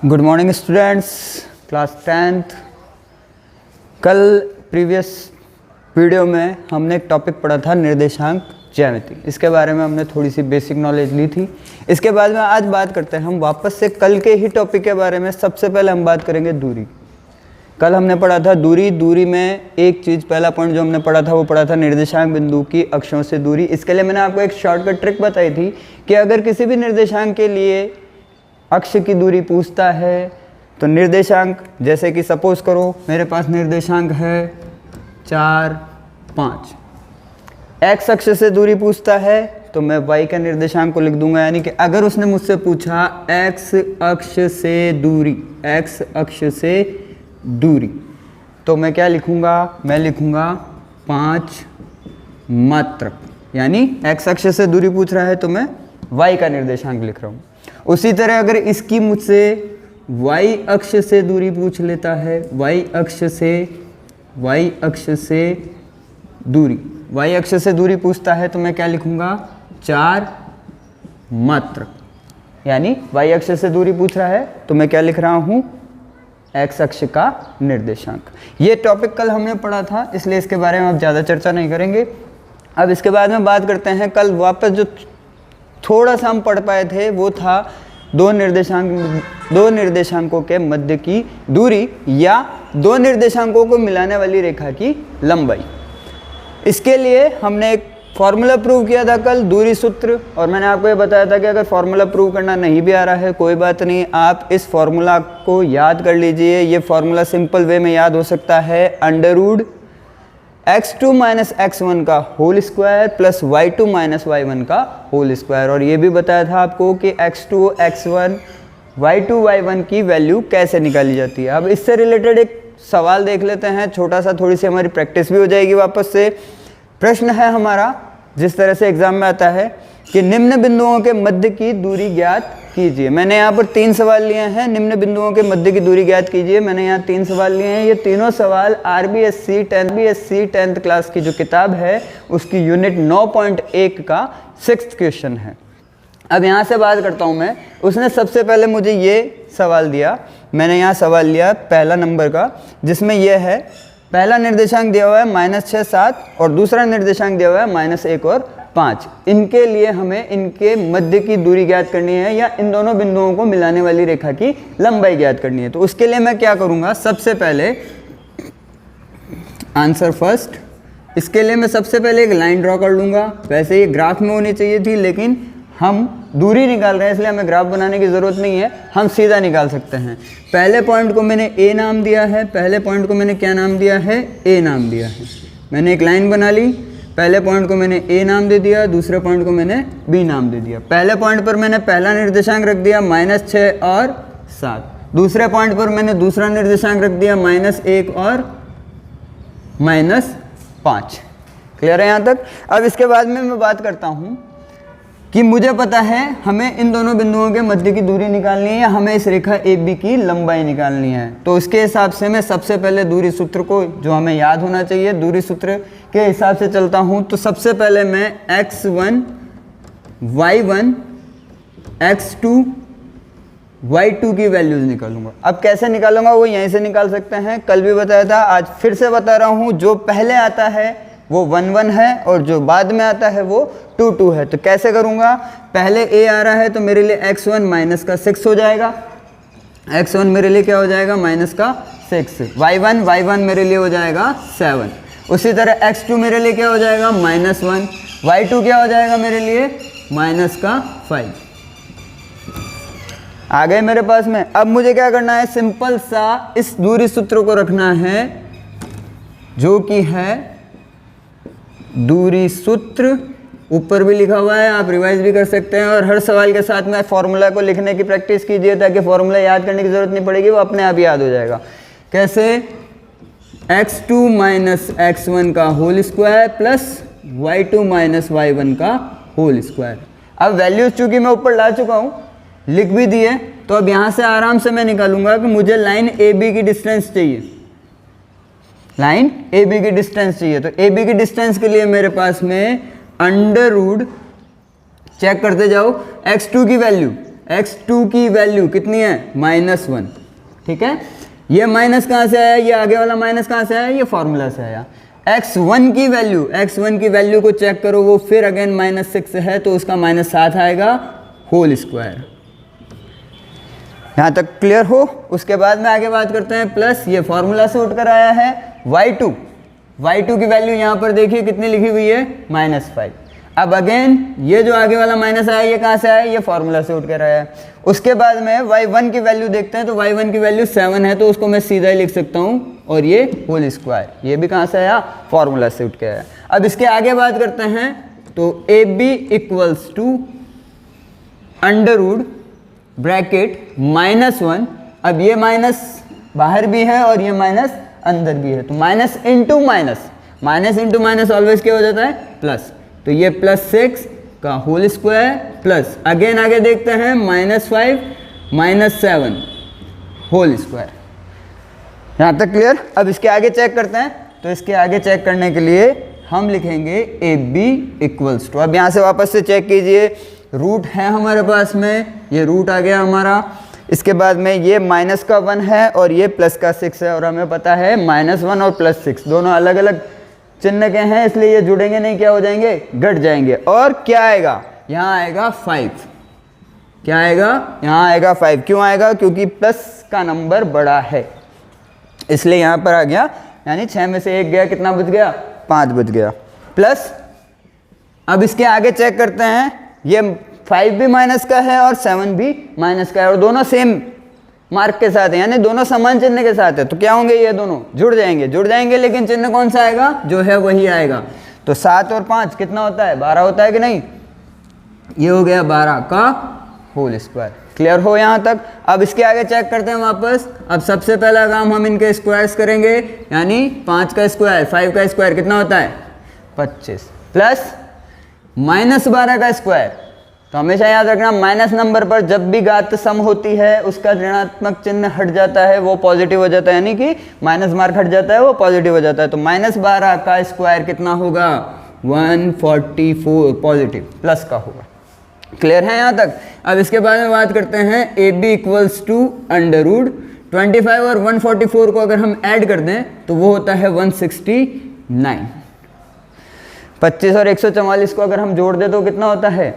Good morning students, class 10th। कल previous video में हमने एक टॉपिक पढ़ा था निर्देशांक ज्यामिति। इसके बारे में हमने थोड़ी सी बेसिक नॉलेज ली थी। इसके बाद में आज बात करते हैं हम वापस से कल के ही टॉपिक के बारे में। सबसे पहले हम बात करेंगे दूरी। कल हमने पढ़ा था दूरी में एक चीज़, पहला पॉइंट जो हमने पढ़ा था वो पढ़ा था निर्देशांक बिंदु की अक्षों से दूरी। इसके लिए मैंने आपको एक शॉर्टकट ट्रिक बताई थी कि अगर किसी भी निर्देशांक के लिए अक्ष की दूरी पूछता है तो निर्देशांक, जैसे कि सपोज करो मेरे पास निर्देशांक है 4, 5, एक्स अक्ष से दूरी पूछता है तो मैं y का निर्देशांक को लिख दूंगा। यानी कि अगर उसने मुझसे पूछा x अक्ष से दूरी, x अक्ष से दूरी, तो मैं क्या लिखूंगा? मैं लिखूंगा 5 मात्रक। यानी x अक्ष से दूरी पूछ रहा है तो मैं y का निर्देशांक लिख रहा हूँ। उसी तरह अगर इसकी मुझसे y अक्ष से दूरी पूछ लेता है, y अक्ष से दूरी पूछता है तो मैं क्या लिखूंगा? 4 मात्रक। यानी y अक्ष से दूरी पूछ रहा है तो मैं क्या लिख रहा हूं? x अक्ष का निर्देशांक। ये टॉपिक कल हमने पढ़ा था, इसलिए इसके बारे में अब ज़्यादा चर्चा नहीं करेंगे। अब इसके बाद में बात करते हैं कल वापस जो थोड़ा सा हम पढ़ पाए थे वो था दो निर्देशांकों के मध्य की दूरी या दो निर्देशांकों को मिलाने वाली रेखा की लंबाई। इसके लिए हमने एक फॉर्मूला प्रूव किया था कल, दूरी सूत्र। और मैंने आपको ये बताया था कि अगर फॉर्मूला प्रूव करना नहीं भी आ रहा है कोई बात नहीं, आप इस फॉर्मूला को याद कर लीजिए। ये फॉर्मूला सिंपल वे में याद हो सकता है, अंडर x2 माइनस x1 का whole square plus y2 minus y1 का होल स्क्वायर। और ये भी बताया था आपको कि x2 x1 y2 y1 की वैल्यू कैसे निकाली जाती है। अब इससे रिलेटेड एक सवाल देख लेते हैं छोटा सा, थोड़ी सी हमारी प्रैक्टिस भी हो जाएगी वापस से। प्रश्न है हमारा जिस तरह से एग्जाम में आता है कि निम्न बिंदुओं के मध्य की दूरी ज्ञात कीजिए। मैंने यहाँ पर 3 सवाल लिए हैं, निम्न बिंदुओं के मध्य की दूरी ज्ञात कीजिए। मैंने यहाँ 3 सवाल लिए हैं। ये तीनों सवाल आरबीएससी 10th क्लास की जो किताब है उसकी यूनिट 9.1 का 6th क्वेश्चन है। अब यहाँ से बात करता हूँ मैं। उसने सबसे पहले मुझे ये सवाल दिया, मैंने यहाँ सवाल लिया पहला नंबर का, जिसमें यह है पहला निर्देशांक दिया हुआ है -6, 7 और दूसरा निर्देशांक दिया हुआ है -1 और 5। इनके लिए हमें इनके मध्य की दूरी ज्ञात करनी है या इन दोनों बिंदुओं को मिलाने वाली रेखा की लंबाई ज्ञात करनी है। तो उसके लिए मैं क्या करूँगा? सबसे पहले आंसर फर्स्ट, इसके लिए मैं सबसे पहले एक लाइन ड्रॉ कर लूँगा। वैसे ये ग्राफ में होनी चाहिए थी, लेकिन हम दूरी निकाल रहे हैं इसलिए हमें ग्राफ बनाने की ज़रूरत नहीं है, हम सीधा निकाल सकते हैं। पहले पॉइंट को मैंने ए नाम दिया है, पहले पॉइंट को मैंने क्या नाम दिया है? ए नाम दिया है। मैंने एक लाइन बना ली, पहले पॉइंट को मैंने ए नाम दे दिया, दूसरे पॉइंट को मैंने बी नाम दे दिया। पहले पॉइंट पर मैंने पहला निर्देशांक रख दिया -6 और 7, दूसरे पॉइंट पर मैंने दूसरा निर्देशांक रख दिया -1 और -5। क्लियर है यहाँ तक? अब इसके बाद में मैं बात करता हूँ कि मुझे पता है हमें इन दोनों बिंदुओं के मध्य की दूरी निकालनी है या हमें इस रेखा AB की लंबाई निकालनी है। तो उसके हिसाब से मैं सबसे पहले दूरी सूत्र को, जो हमें याद होना चाहिए, दूरी सूत्र के हिसाब से चलता हूँ। तो सबसे पहले मैं x1 y1 x2 y2 की वैल्यूज निकालूंगा। अब कैसे निकालूंगा वो यहीं से निकाल सकते हैं, कल भी बताया था, आज फिर से बता रहा हूँ। जो पहले आता है वो 1 1 है और जो बाद में आता है वो 2 2 है। तो कैसे करूँगा? पहले a आ रहा है तो मेरे लिए x1 माइनस का 6 हो जाएगा, x1 मेरे लिए क्या हो जाएगा? -6। y1 मेरे लिए हो जाएगा 7। उसी तरह x2 मेरे लिए क्या हो जाएगा? -1। y2 क्या हो जाएगा मेरे लिए? -5। आ गए मेरे पास में। अब मुझे क्या करना है? सिंपल सा इस दूरी सूत्र को रखना है, जो कि है दूरी सूत्र। ऊपर भी लिखा हुआ है, आप रिवाइज भी कर सकते हैं। और हर सवाल के साथ में फॉर्मूला को लिखने की प्रैक्टिस कीजिए ताकि फॉर्मूला याद करने की ज़रूरत नहीं पड़ेगी, वो अपने आप याद हो जाएगा। कैसे? x2 माइनस x1 का whole square plus y2 minus y1 का होल स्क्वायर। अब वैल्यूज चूँकि मैं ऊपर ला चुका हूँ, लिख भी दिए, तो अब यहाँ से आराम से मैं निकालूंगा कि मुझे लाइन AB की डिस्टेंस चाहिए, लाइन AB की डिस्टेंस चाहिए। तो AB की डिस्टेंस के लिए मेरे पास में अंडर रूट चेक करते जाओ, x2 की वैल्यू x2 की वैल्यू कितनी है -1, ठीक है। ये माइनस कहाँ से आया, ये आगे वाला माइनस कहाँ से आया, ये फॉर्मूला से आया। x1 की वैल्यू को चेक करो, वो फिर अगेन -6 है तो उसका -7 आएगा होल स्क्वायर। यहाँ तक क्लियर हो। उसके बाद में आगे बात करते हैं प्लस, ये फॉर्मूला से उठकर आया है y2 की वैल्यू यहाँ पर देखिए कितनी लिखी हुई है -5। अब अगेन ये जो आगे वाला माइनस आया ये कहाँ से आया, ये फॉर्मूला से उठकर आया। उसके बाद में y1 की वैल्यू देखते हैं तो y1 की वैल्यू 7 है तो उसको मैं सीधा ही लिख सकता हूँ, और ये होल स्क्वायर, ये भी कहाँ से आया, फॉर्मूला से उठ के आया। अब इसके आगे बात करते हैं तो AB equals to under bracket -1। अब ये माइनस बाहर भी है और ये माइनस अंदर भी है, तो माइनस इंटू माइनस ऑलवेज क्या हो जाता है, प्लस। तो ये +6 का होल स्क्वायर प्लस अगेन आगे देखते हैं -5 -7 होल स्क्वायर। यहाँ तक क्लियर। अब इसके आगे चेक करते हैं, तो इसके आगे चेक करने के लिए हम लिखेंगे AB इक्वल्स टू, अब यहाँ से वापस से चेक कीजिए, रूट है हमारे पास में, ये रूट आ गया हमारा। इसके बाद में ये माइनस का 1 है और ये प्लस का 6 है, और हमें पता है -1 और +6 दोनों अलग अलग चिन्ह के हैं, इसलिए ये जुड़ेंगे नहीं, क्या हो जाएंगे, घट जाएंगे। और क्या आएगा, यहाँ आएगा 5, क्या आएगा, यहाँ आएगा 5। क्यों आएगा, क्योंकि प्लस का नंबर बड़ा है, इसलिए यहाँ पर आ गया, यानी 6 में से 1 गया, कितना बच गया, 5 बच गया प्लस। अब इसके आगे चेक करते हैं, ये 5 भी माइनस का है और 7 भी माइनस का है, और दोनों सेम मार्क के साथ है, यानी दोनों समान चिन्ह के साथ है, तो क्या होंगे, ये दोनों जुड़ जाएंगे, लेकिन चिन्ह कौन सा आएगा, जो है वही आएगा। तो 7 और 5 कितना होता है, 12 होता है कि नहीं, ये हो गया 12 का होल स्क्वायर। क्लियर हो यहाँ तक। अब इसके आगे चेक करते हैं वापस। अब सबसे पहला काम हम इनके स्क्वायर्स करेंगे, यानी 5 का स्क्वायर 5 का स्क्वायर कितना होता है, 25 प्लस -12 का स्क्वायर। तो हमेशा याद रखना, माइनस नंबर पर जब भी घात सम होती है उसका ऋणात्मक चिन्ह हट जाता है, वो पॉजिटिव हो जाता है, यानी कि माइनस मार्क हट जाता है, वो पॉजिटिव हो जाता है। तो -12 का स्क्वायर कितना होगा, 144 पॉजिटिव प्लस का होगा। क्लियर है यहाँ तक। अब इसके बाद में बात करते हैं AB इक्वल्स टू √25 और 144 को अगर हम ऐड कर दें तो वो होता है 169। 25 और 144 को अगर हम जोड़ दें तो कितना होता है,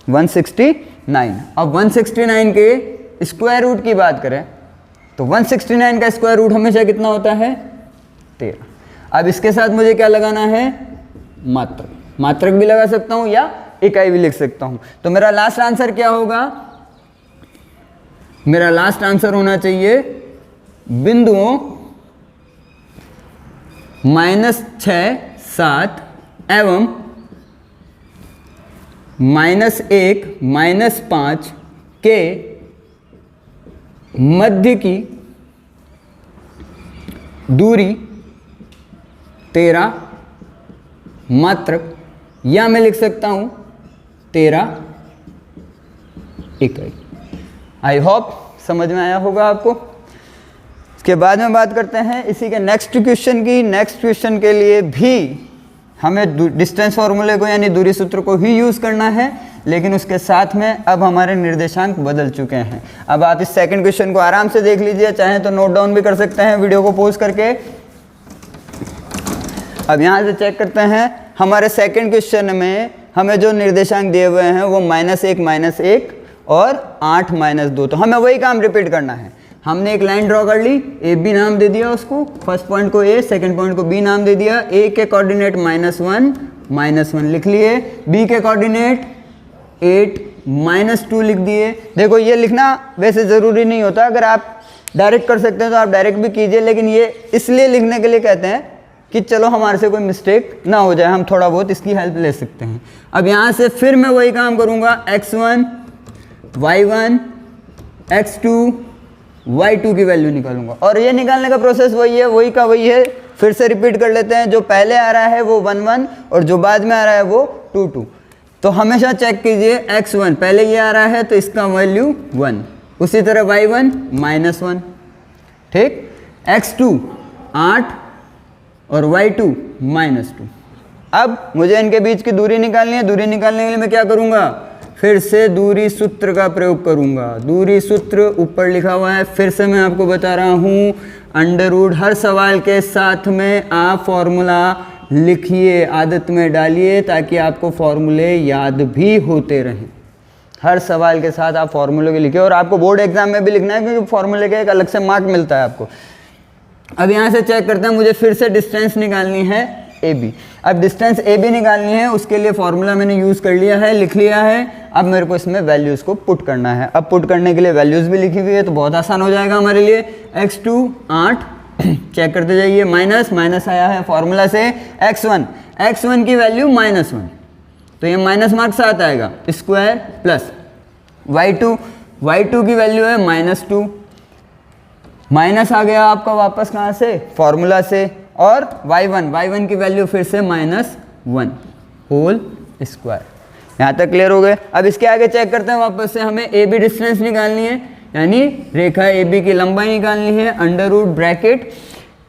169। अब 169 के स्क्वायर रूट की बात करें तो 169 का स्क्वायर रूट हमेशा कितना होता है, 13। अब इसके साथ मुझे क्या लगाना है, मात्रक भी लगा सकता हूं या इकाई भी लिख सकता हूं। तो मेरा लास्ट आंसर क्या होगा, मेरा लास्ट आंसर होना चाहिए बिंदुओं -6, 7 एवं -1, -5 के मध्य की दूरी 13 मात्रक, या मैं लिख सकता हूं 13 इकाई। आई होप समझ में आया होगा आपको। इसके बाद में बात करते हैं इसी के नेक्स्ट क्वेश्चन की। नेक्स्ट क्वेश्चन के लिए भी हमें डिस्टेंस फॉर्मूले को यानी दूरी सूत्र को ही यूज़ करना है, लेकिन उसके साथ में अब हमारे निर्देशांक बदल चुके हैं। अब आप इस सेकंड क्वेश्चन को आराम से देख लीजिए, चाहे तो नोट डाउन भी कर सकते हैं वीडियो को पॉज करके। अब यहाँ से चेक करते हैं, हमारे सेकंड क्वेश्चन में हमें जो निर्देशांक दिए हुए हैं वो -1 -1 और 8 -2। तो हमें वही काम रिपीट करना है। हमने एक लाइन ड्रॉ कर ली, ए बी नाम दे दिया उसको, फर्स्ट पॉइंट को ए, सेकंड पॉइंट को बी नाम दे दिया। ए के कोऑर्डिनेट -1 लिख लिए, बी के कोऑर्डिनेट 8 -2 लिख दिए। देखो ये लिखना वैसे ज़रूरी नहीं होता, अगर आप डायरेक्ट कर सकते हैं तो आप डायरेक्ट भी कीजिए, लेकिन ये इसलिए लिखने के लिए कहते हैं कि चलो हमारे से कोई मिस्टेक ना हो जाए, हम थोड़ा बहुत इसकी हेल्प ले सकते हैं। अब यहाँ से फिर मैं वही काम करूँगा, x1 y1 x2 y2 की वैल्यू निकालूंगा, और ये निकालने का प्रोसेस वही है, वही का वही है। फिर से रिपीट कर लेते हैं, जो पहले आ रहा है वो 1 1 और जो बाद में आ रहा है वो 2 2। तो हमेशा चेक कीजिए, x1 पहले ये आ रहा है तो इसका वैल्यू 1, उसी तरह y1 -1, ठीक, x2 8 और y2 -2। अब मुझे इनके बीच की दूरी निकालनी है। दूरी निकालने के लिए मैं क्या करूँगा, फिर से दूरी सूत्र का प्रयोग करूंगा। दूरी सूत्र ऊपर लिखा हुआ है, फिर से मैं आपको बता रहा हूँ, अंडर रूट हर सवाल के साथ में आप फॉर्मूला लिखिए, आदत में डालिए, ताकि आपको फॉर्मूले याद भी होते रहें। हर सवाल के साथ आप फॉर्मूले के लिखिए, और आपको बोर्ड एग्जाम में भी लिखना है, क्योंकि फॉर्मूले का एक अलग से मार्क मिलता है आपको। अब यहाँ से चेक करते हैं, मुझे फिर से डिस्टेंस निकालनी है AB। अब डिस्टेंस AB निकालनी है, उसके लिए फॉर्मूला मैंने यूज़ कर लिया है, लिख लिया है। अब मेरे को इसमें वैल्यूज़ को पुट करना है। अब पुट करने के लिए वैल्यूज़ भी लिखी हुई है, तो बहुत आसान हो जाएगा हमारे लिए। x2 8 चेक करते जाइए, माइनस माइनस आया है फॉर्मूला से, x1 की वैल्यू -1, तो ये माइनस मार्क साथ आएगा, स्क्वायर प्लस y2 की वैल्यू है -2, माइनस आ गया आपका वापस कहाँ से, फॉर्मूला से, और y1 की वैल्यू फिर से -1 होल स्क्वायर। यहाँ तक क्लियर हो गए। अब इसके आगे चेक करते हैं, वापस से हमें AB डिस्टेंस निकालनी है, यानी रेखा AB की लंबाई निकालनी है। अंडर रूट ब्रैकेट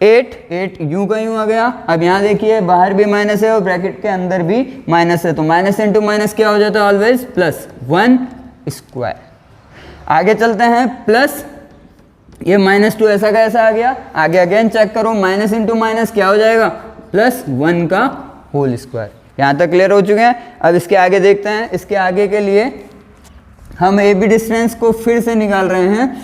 8 यूं का यूं आ गया। अब यहाँ देखिए बाहर भी माइनस है और ब्रैकेट के अंदर भी माइनस है, तो माइनस इंटू माइनस क्या हो जाता है ऑलवेज, +1 स्क्वायर। आगे चलते हैं, प्लस ये -2 ऐसा का ऐसा आ गया। आगे अगेन चेक करो, माइनस इंटू माइनस क्या हो जाएगा, +1 का होल स्क्वायर। यहाँ तक क्लियर हो चुके हैं। अब इसके आगे देखते हैं, इसके आगे के लिए हम AB डिस्टेंस को फिर से निकाल रहे हैं।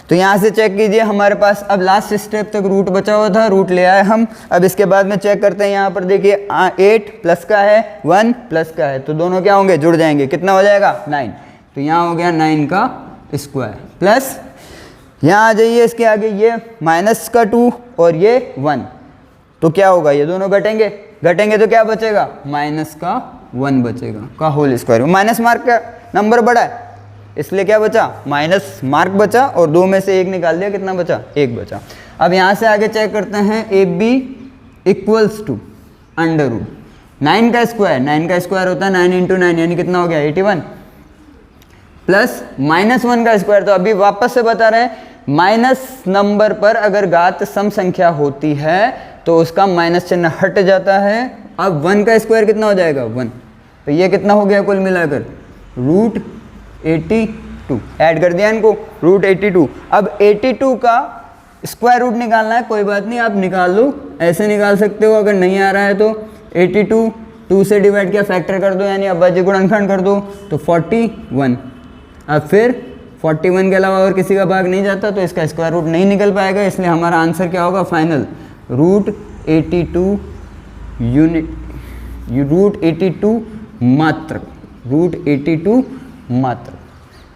तो यहाँ से चेक कीजिए, हमारे पास अब लास्ट स्टेप तक रूट बचा हुआ था, रूट ले आए हम। अब इसके बाद में चेक करते हैं, यहाँ पर देखिए 8 प्लस का है, 1 प्लस का है, तो दोनों क्या होंगे, जुड़ जाएंगे। कितना हो जाएगा, 9। तो यहाँ हो गया 9 का स्क्वायर, प्लस यहाँ आ जाइए इसके आगे, ये -2 और ये 1, तो क्या होगा, ये दोनों घटेंगे तो क्या बचेगा, -1 बचेगा का होल स्क्वायर। माइनस मार्क का नंबर बड़ा है, इसलिए क्या बचा, माइनस मार्क बचा, और 2 में से 1 निकाल दिया, कितना बचा, 1 बचा। अब यहाँ से आगे चेक करते हैं, AB = अंडर रूट 9 का स्क्वायर होता है 9 × 9, यानी कितना हो गया, 81, प्लस -1 का स्क्वायर। तो अभी वापस से बता रहे हैं, माइनस नंबर पर अगर घात सम संख्या होती है तो उसका माइनस चिन्ह हट जाता है। अब 1 का स्क्वायर कितना हो जाएगा, 1, तो ये कितना हो गया कुल मिलाकर, √82। ऐड कर दिया इनको, √82। अब 82 का स्क्वायर रूट निकालना है, कोई बात नहीं, आप निकाल लो, ऐसे निकाल सकते हो। अगर नहीं आ रहा है तो 82 2 से डिवाइड किया, फैक्टर कर दो, यानी अभाज्य गुणनखंड कर दो, तो 41। अब फिर 41 के अलावा और किसी का भाग नहीं जाता, तो इसका स्क्वायर रूट नहीं निकल पाएगा, इसलिए हमारा आंसर क्या होगा फाइनल, √82 मात्र।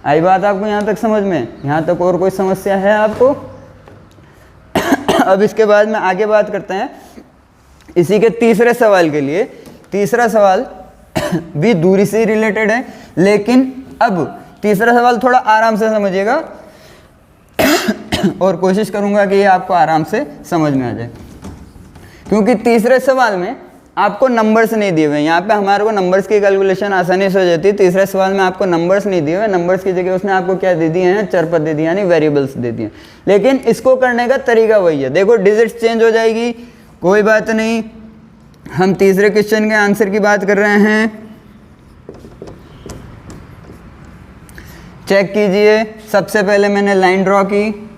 आई बात आपको यहाँ तक समझ में, यहाँ तक और कोई समस्या है आपको? अब इसके बाद में आगे बात करते हैं इसी के तीसरे सवाल के लिए। तीसरा सवाल भी दूरी से रिलेटेड है, लेकिन अब तीसरा सवाल थोड़ा आराम से समझिएगा और कोशिश करूंगा कि ये आपको आराम से समझ में आ जाए, क्योंकि तीसरे सवाल में आपको नंबर्स नहीं दिए हुए। यहाँ पे हमारे को नंबर्स की कैलकुलेशन आसानी से हो जाती है, तीसरे सवाल में आपको नंबर्स नहीं दिए हुए। नंबर्स की जगह उसने आपको क्या दे दिए हैं, चर पद दे दिए, यानी वेरिएबल्स दे दिए। लेकिन इसको करने का तरीका वही है, देखो डिजिट्स चेंज हो जाएगी, कोई बात नहीं। हम तीसरे क्वेश्चन के आंसर की बात कर रहे हैं, चेक कीजिए। सबसे पहले मैंने लाइन ड्रॉ की,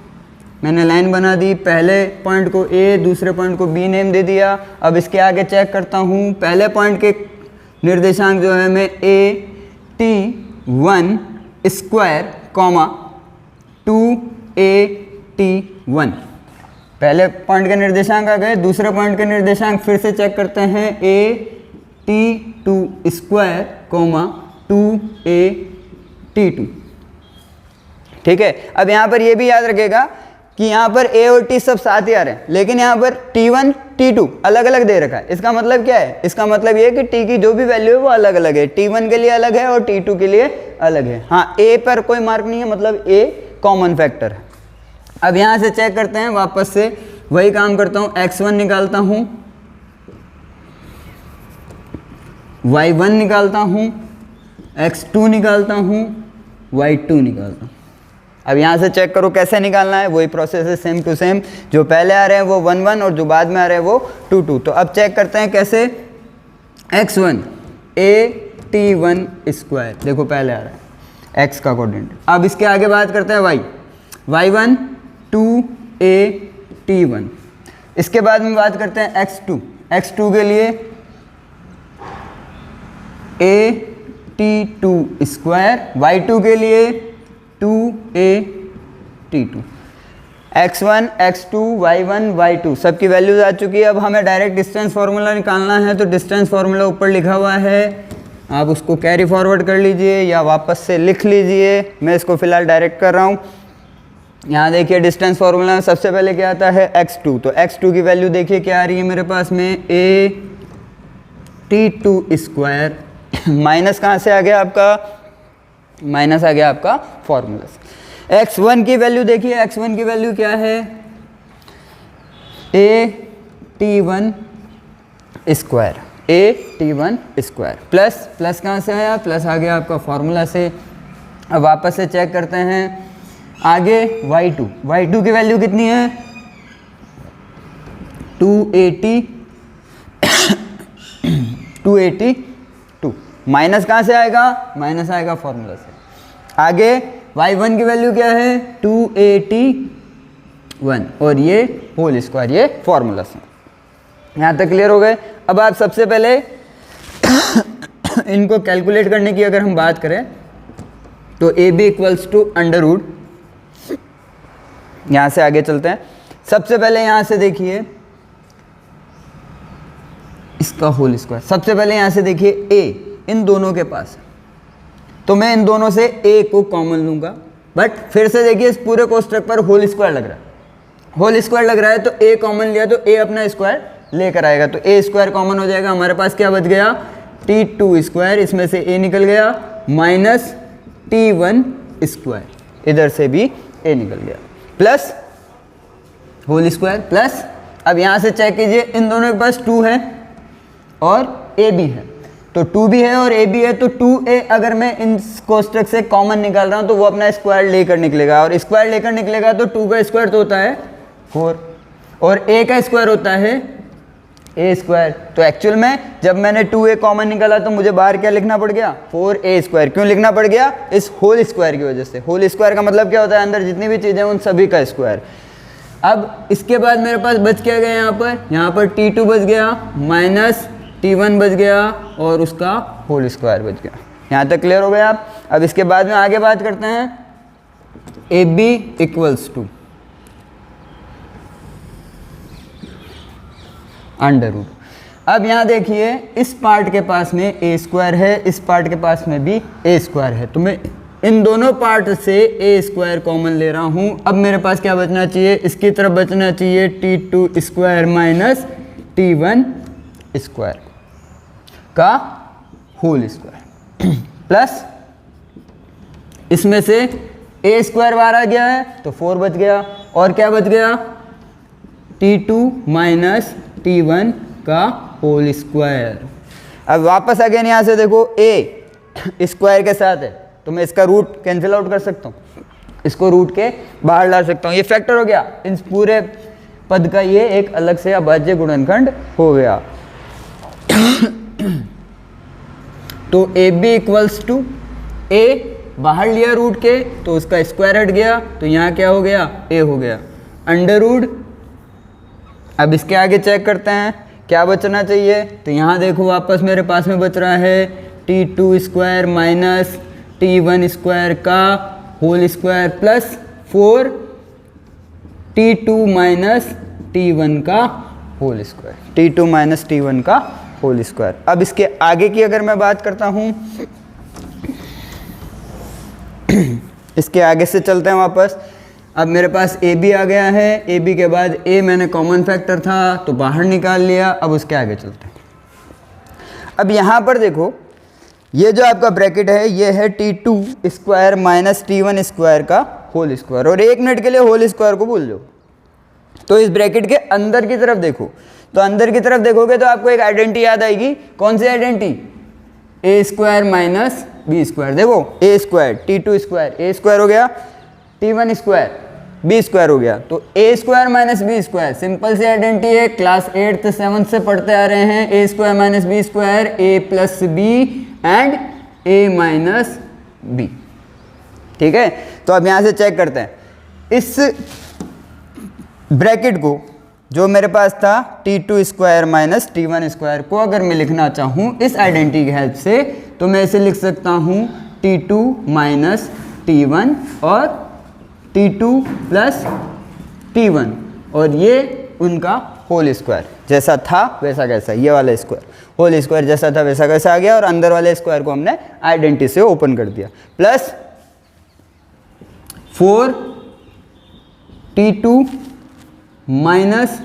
मैंने लाइन बना दी, पहले पॉइंट को A, दूसरे पॉइंट को B नेम दे दिया। अब इसके आगे चेक करता हूँ, पहले पॉइंट के निर्देशांक जो है मैं AT1 स्क्वायर, 2AT1, पहले पॉइंट के निर्देशांक आ गए। दूसरे पॉइंट के निर्देशांक फिर से चेक करते हैं, AT2 स्क्वायर, 2AT2, ठीक है। अब यहाँ पर ये भी याद रखेगा कि यहाँ पर A और T सब साथ ही आ रहे हैं, लेकिन यहाँ पर T1 T2 अलग अलग दे रखा है। इसका मतलब क्या है, इसका मतलब ये है कि T की जो भी वैल्यू है वो अलग अलग है, T1 के लिए अलग है और T2 के लिए अलग है। हाँ, A पर कोई मार्क नहीं है, मतलब A कॉमन फैक्टर है। अब यहाँ से चेक करते हैं, वापस से वही काम करता हूँ, x1 निकालता हूँ, y1 निकालता हूँ, x2 निकालता हूँ, y2 निकालता हूँ। अब यहाँ से चेक करो कैसे निकालना है, वही प्रोसेस है, सेम टू सेम। जो पहले आ रहे हैं वो 1 1 और जो बाद में आ रहे हैं वो 2 2। तो अब चेक करते हैं कैसे, x1 AT T1 स्क्वायर, देखो पहले आ रहा है x का कोऑर्डिनेट। अब इसके आगे बात करते हैं y, y1 2a T1। इसके बाद में बात करते हैं x2 के लिए a T2 स्क्वायर, y2 के लिए 2a T2। x1 x2 y1 y2 सबकी वैल्यूज आ चुकी है। अब हमें डायरेक्ट डिस्टेंस फार्मूला निकालना है, तो डिस्टेंस फार्मूला ऊपर लिखा हुआ है, आप उसको कैरी फॉरवर्ड कर लीजिए या वापस से लिख लीजिए। मैं इसको फिलहाल डायरेक्ट कर रहा हूँ। यहाँ देखिए डिस्टेंस फार्मूला में सबसे पहले क्या आता है x2, तो x2 की वैल्यू देखिए क्या आ रही है मेरे पास में a T2 स्क्वायर माइनस कहाँ से आ गया आपका, माइनस आ गया आपका फॉर्मूला से। x1 की वैल्यू देखिए, x1 की वैल्यू क्या है a T1 square, a T1 square plus कहाँ से आया, प्लस आ गया आपका फॉर्मूला से। अब वापस से चेक करते हैं आगे y2 की वैल्यू कितनी है 282, माइनस कहाँ से आएगा, माइनस आएगा फॉर्मूला से। आगे y1 की वैल्यू क्या है 281 और ये होल स्क्वायर, ये फॉर्मूला से। यहाँ तक क्लियर हो गए। अब आप सबसे पहले इनको कैलकुलेट करने की अगर हम बात करें तो A B equals to under root, यहाँ से आगे चलते हैं। सबसे पहले यहाँ से देखिए इसका होल स्क्वायर, सबसे पहले यहाँ से देखिए a इन दोनों के पास, तो मैं इन दोनों से a को कॉमन लूँगा, बट फिर से देखिए इस पूरे कोष्ठक पर होल स्क्वायर लग रहा है, होल स्क्वायर लग रहा है, तो a कॉमन लिया तो a अपना स्क्वायर लेकर आएगा, तो a स्क्वायर कॉमन हो जाएगा। हमारे पास क्या बच गया T2 स्क्वायर, इसमें से a निकल गया, माइनस T1 स्क्वायर, इधर से भी a निकल गया, प्लस होल स्क्वायर प्लस। अब यहाँ से चेक कीजिए इन दोनों के पास 2 है और a भी है, तो 2 भी है और a भी है, तो 2a अगर मैं इन कोष्ठक से कॉमन निकाल रहा हूँ तो वो अपना स्क्वायर लेकर निकलेगा, और स्क्वायर लेकर निकलेगा तो 2 का स्क्वायर तो होता है 4 और a का स्क्वायर होता है a स्क्वायर। तो एक्चुअल में जब मैंने 2a कॉमन निकाला तो मुझे बाहर क्या लिखना पड़ गया 4a स्क्वायर। क्यों लिखना पड़ गया, इस होल स्क्वायर की वजह से। होल स्क्वायर का मतलब क्या होता है, अंदर जितनी भी चीज़ें उन सभी का स्क्वायर। अब इसके बाद मेरे पास बच क्या गया, यहाँ पर T2 बच गया, माइनस T1 बच गया और उसका होल स्क्वायर बच गया। यहाँ तक क्लियर हो गया आप। अब इसके बाद में आगे बात करते हैं A B equals to under root. अब यहाँ देखिए इस पार्ट के पास में a स्क्वायर है, इस पार्ट के पास में भी a स्क्वायर है, तो मैं इन दोनों पार्ट से a स्क्वायर कॉमन ले रहा हूँ। अब मेरे पास क्या बचना चाहिए, इसकी तरफ बचना चाहिए T2 square minus T1 square का होल स्क्वायर प्लस इसमें से a स्क्वायर बाहर आ गया है तो 4 बच गया, और क्या बच गया T2 माइनस T1 का होल स्क्वायर। अब वापस अगेन यहाँ से देखो a स्क्वायर के साथ है तो मैं इसका रूट कैंसिल आउट कर सकता हूँ, इसको रूट के बाहर ला सकता हूँ, ये फैक्टर हो गया। इस पूरे पद का ये एक अलग से अभाज्य गुणनखंड हो गया। तो ए बी इक्वल्स टू ए बाहर लिया रूट के तो उसका स्क्वायर हट गया, तो यहाँ क्या हो गया a हो गया अंडर रूट। अब इसके आगे चेक करते हैं क्या बचना चाहिए, तो यहाँ देखो वापस मेरे पास में बच रहा है T2 square minus T1 square का whole square plus 4 T2 minus T1 का whole square, T2 minus T1 का होल स्क्वायर। अब इसके आगे की अगर मैं बात करता हूँ इसके आगे से चलते हैं वापस। अब मेरे पास ए बी आ गया है, ए बी के बाद ए मैंने कॉमन फैक्टर था तो बाहर निकाल लिया। अब उसके आगे चलते हैं। अब यहाँ पर देखो ये जो आपका ब्रैकेट है ये है T2 square minus T1 square का होल स्क्वायर, और 1 मिनट के लिए होल स्क्वायर को भूल जाओ। तो इस ब्रैकेट के अंदर की तरफ देखो, तो अंदर की तरफ देखोगे तो आपको एक आइडेंटिटी याद आएगी। कौन सी identity, a square minus b square. देखो a square T2 square a square हो गया, T1 स्क्वायर बी स्क्वायर हो गया, तो a square minus b square simple सी आइडेंटिटी है, क्लास 8th 7th से पढ़ते आ रहे हैं। A square minus b square, a plus b and a minus b. ठीक है, तो अब यहाँ से चेक करते हैं इस ब्रैकेट को जो मेरे पास था t2 square minus t1 square को अगर मैं लिखना चाहूँ इस आइडेंटिटी की हेल्प से तो मैं इसे लिख सकता हूँ t2 माइनस t1 और t2 प्लस t1 और ये उनका होल स्क्वायर जैसा था वैसा कैसा, ये वाला स्क्वायर होल स्क्वायर जैसा था वैसा कैसा आ गया और अंदर वाले स्क्वायर को हमने आइडेंटिटी से ओपन कर दिया प्लस 4t2 माइनस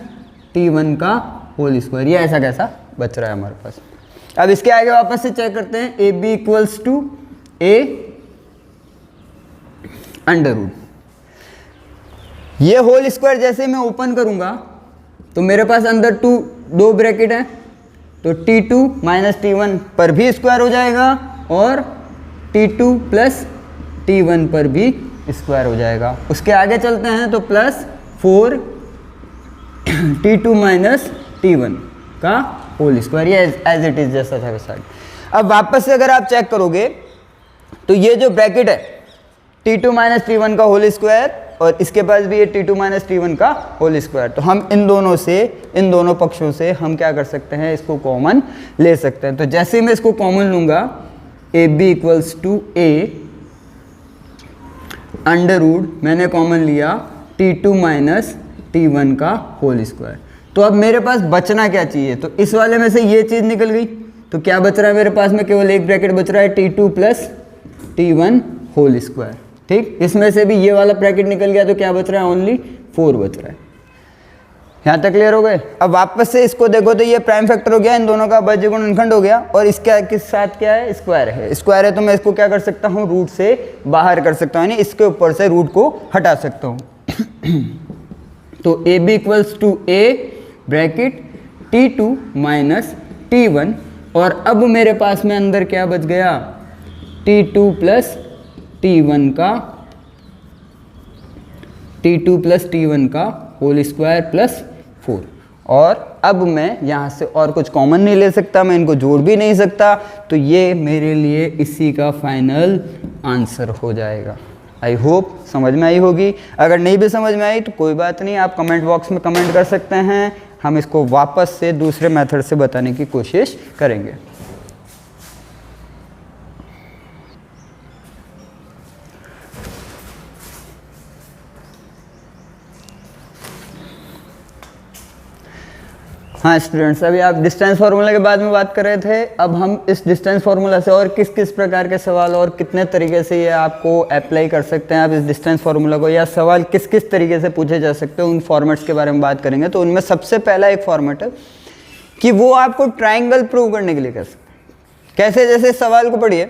t1 का होल स्क्वायर, ये ऐसा कैसा बच रहा है हमारे पास। अब इसके आगे वापस से चेक करते हैं A B equals to A under root. ये होल स्क्वायर जैसे मैं ओपन करूंगा तो मेरे पास अंदर दो ब्रैकेट है तो t2 माइनस t1 पर भी स्क्वायर हो जाएगा और t2 प्लस t1 पर भी स्क्वायर हो जाएगा। उसके आगे चलते हैं तो प्लस 4 t2 माइनस t1 का होल स्क्वायर, ये एज इट इज जैसा था वैसा। अब वापस से अगर आप चेक करोगे तो ये जो ब्रैकेट है t2 माइनस t1 का होल स्क्वायर और इसके पास भी ये t2 माइनस t1 का होल स्क्वायर, तो हम इन दोनों पक्षों से हम क्या कर सकते हैं, इसको कॉमन ले सकते हैं। तो जैसे मैं इसको कॉमन लूंगा A B equals to A under root, मैंने कॉमन लिया t2 माइनस t1 का होल स्क्वायर। तो अब मेरे पास बचना क्या चाहिए, तो इस वाले में से ये चीज़ निकल गई तो क्या बच रहा है मेरे पास में, केवल एक ब्रैकेट बच रहा है t2 plus t1 whole square. ठीक, इसमें से भी ये वाला ब्रैकेट निकल गया तो क्या बच रहा है, ओनली 4 बच रहा है। यहाँ तक क्लियर हो गए। अब वापस से इसको देखो तो ये प्राइम फैक्टर हो गया, इन दोनों का बज्य गुणनखंड हो गया और इसके किस साथ क्या है, स्क्वायर है। स्क्वायर है तो मैं इसको क्या कर सकता हूँ, रूट से बाहर कर सकता हूँ, यानी इसके ऊपर से रूट को हटा सकता हूँ। तो A B equals to A bracket t2 minus t1 और अब मेरे पास में अंदर क्या बच गया, t2 प्लस t1 का होल स्क्वायर प्लस 4। और अब मैं यहाँ से और कुछ कॉमन नहीं ले सकता, मैं इनको जोड़ भी नहीं सकता, तो ये मेरे लिए इसी का फाइनल आंसर हो जाएगा। आई होप समझ में आई होगी। अगर नहीं भी समझ में आई तो कोई बात नहीं, आप कमेंट बॉक्स में कमेंट कर सकते हैं, हम इसको वापस से दूसरे मेथड से बताने की कोशिश करेंगे। हाँ स्टूडेंट्स, अभी आप डिस्टेंस फार्मूला के बारे में बात कर रहे थे। अब हम इस डिस्टेंस फार्मूला से और किस किस प्रकार के सवाल और कितने तरीके से ये आपको अप्लाई कर सकते हैं आप इस डिस्टेंस फार्मूला को, या सवाल किस किस तरीके से पूछे जा सकते हैं, उन फॉर्मेट्स के बारे में बात करेंगे। तो उनमें सबसे पहला एक फॉर्मेट है कि वो आपको ट्राइंगल प्रूव करने के लिए कर सकते हैं। कैसे, जैसे सवाल को पढ़िए,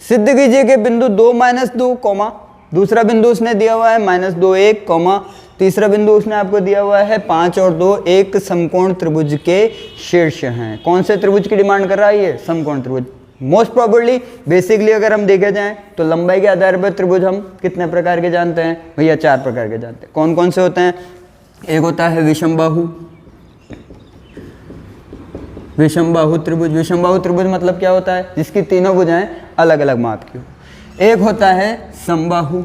सिद्ध कीजिए कि बिंदु 2 माइनस 2 कॉमा, दूसरा बिंदु उसने दिया हुआ है -2 1 कॉमा, तीसरा बिंदु उसने आपको दिया हुआ है 5 और 2 एक समकोण त्रिभुज के शीर्ष हैं। कौन से त्रिभुज की डिमांड कर रहा है ये, समकोण त्रिभुज। मोस्ट प्रोबेबली बेसिकली अगर हम देखे जाएं तो लंबाई के आधार पर त्रिभुज हम कितने प्रकार के जानते हैं भैया, 4 प्रकार के जानते हैं। कौन कौन से होते हैं, एक होता है विषमबाहु, विषमबाहु त्रिभुज। विषमबाहु त्रिभुज मतलब क्या होता है, जिसकी तीनों भुजाएं अलग अलग माप की हो। एक होता है समबाहु,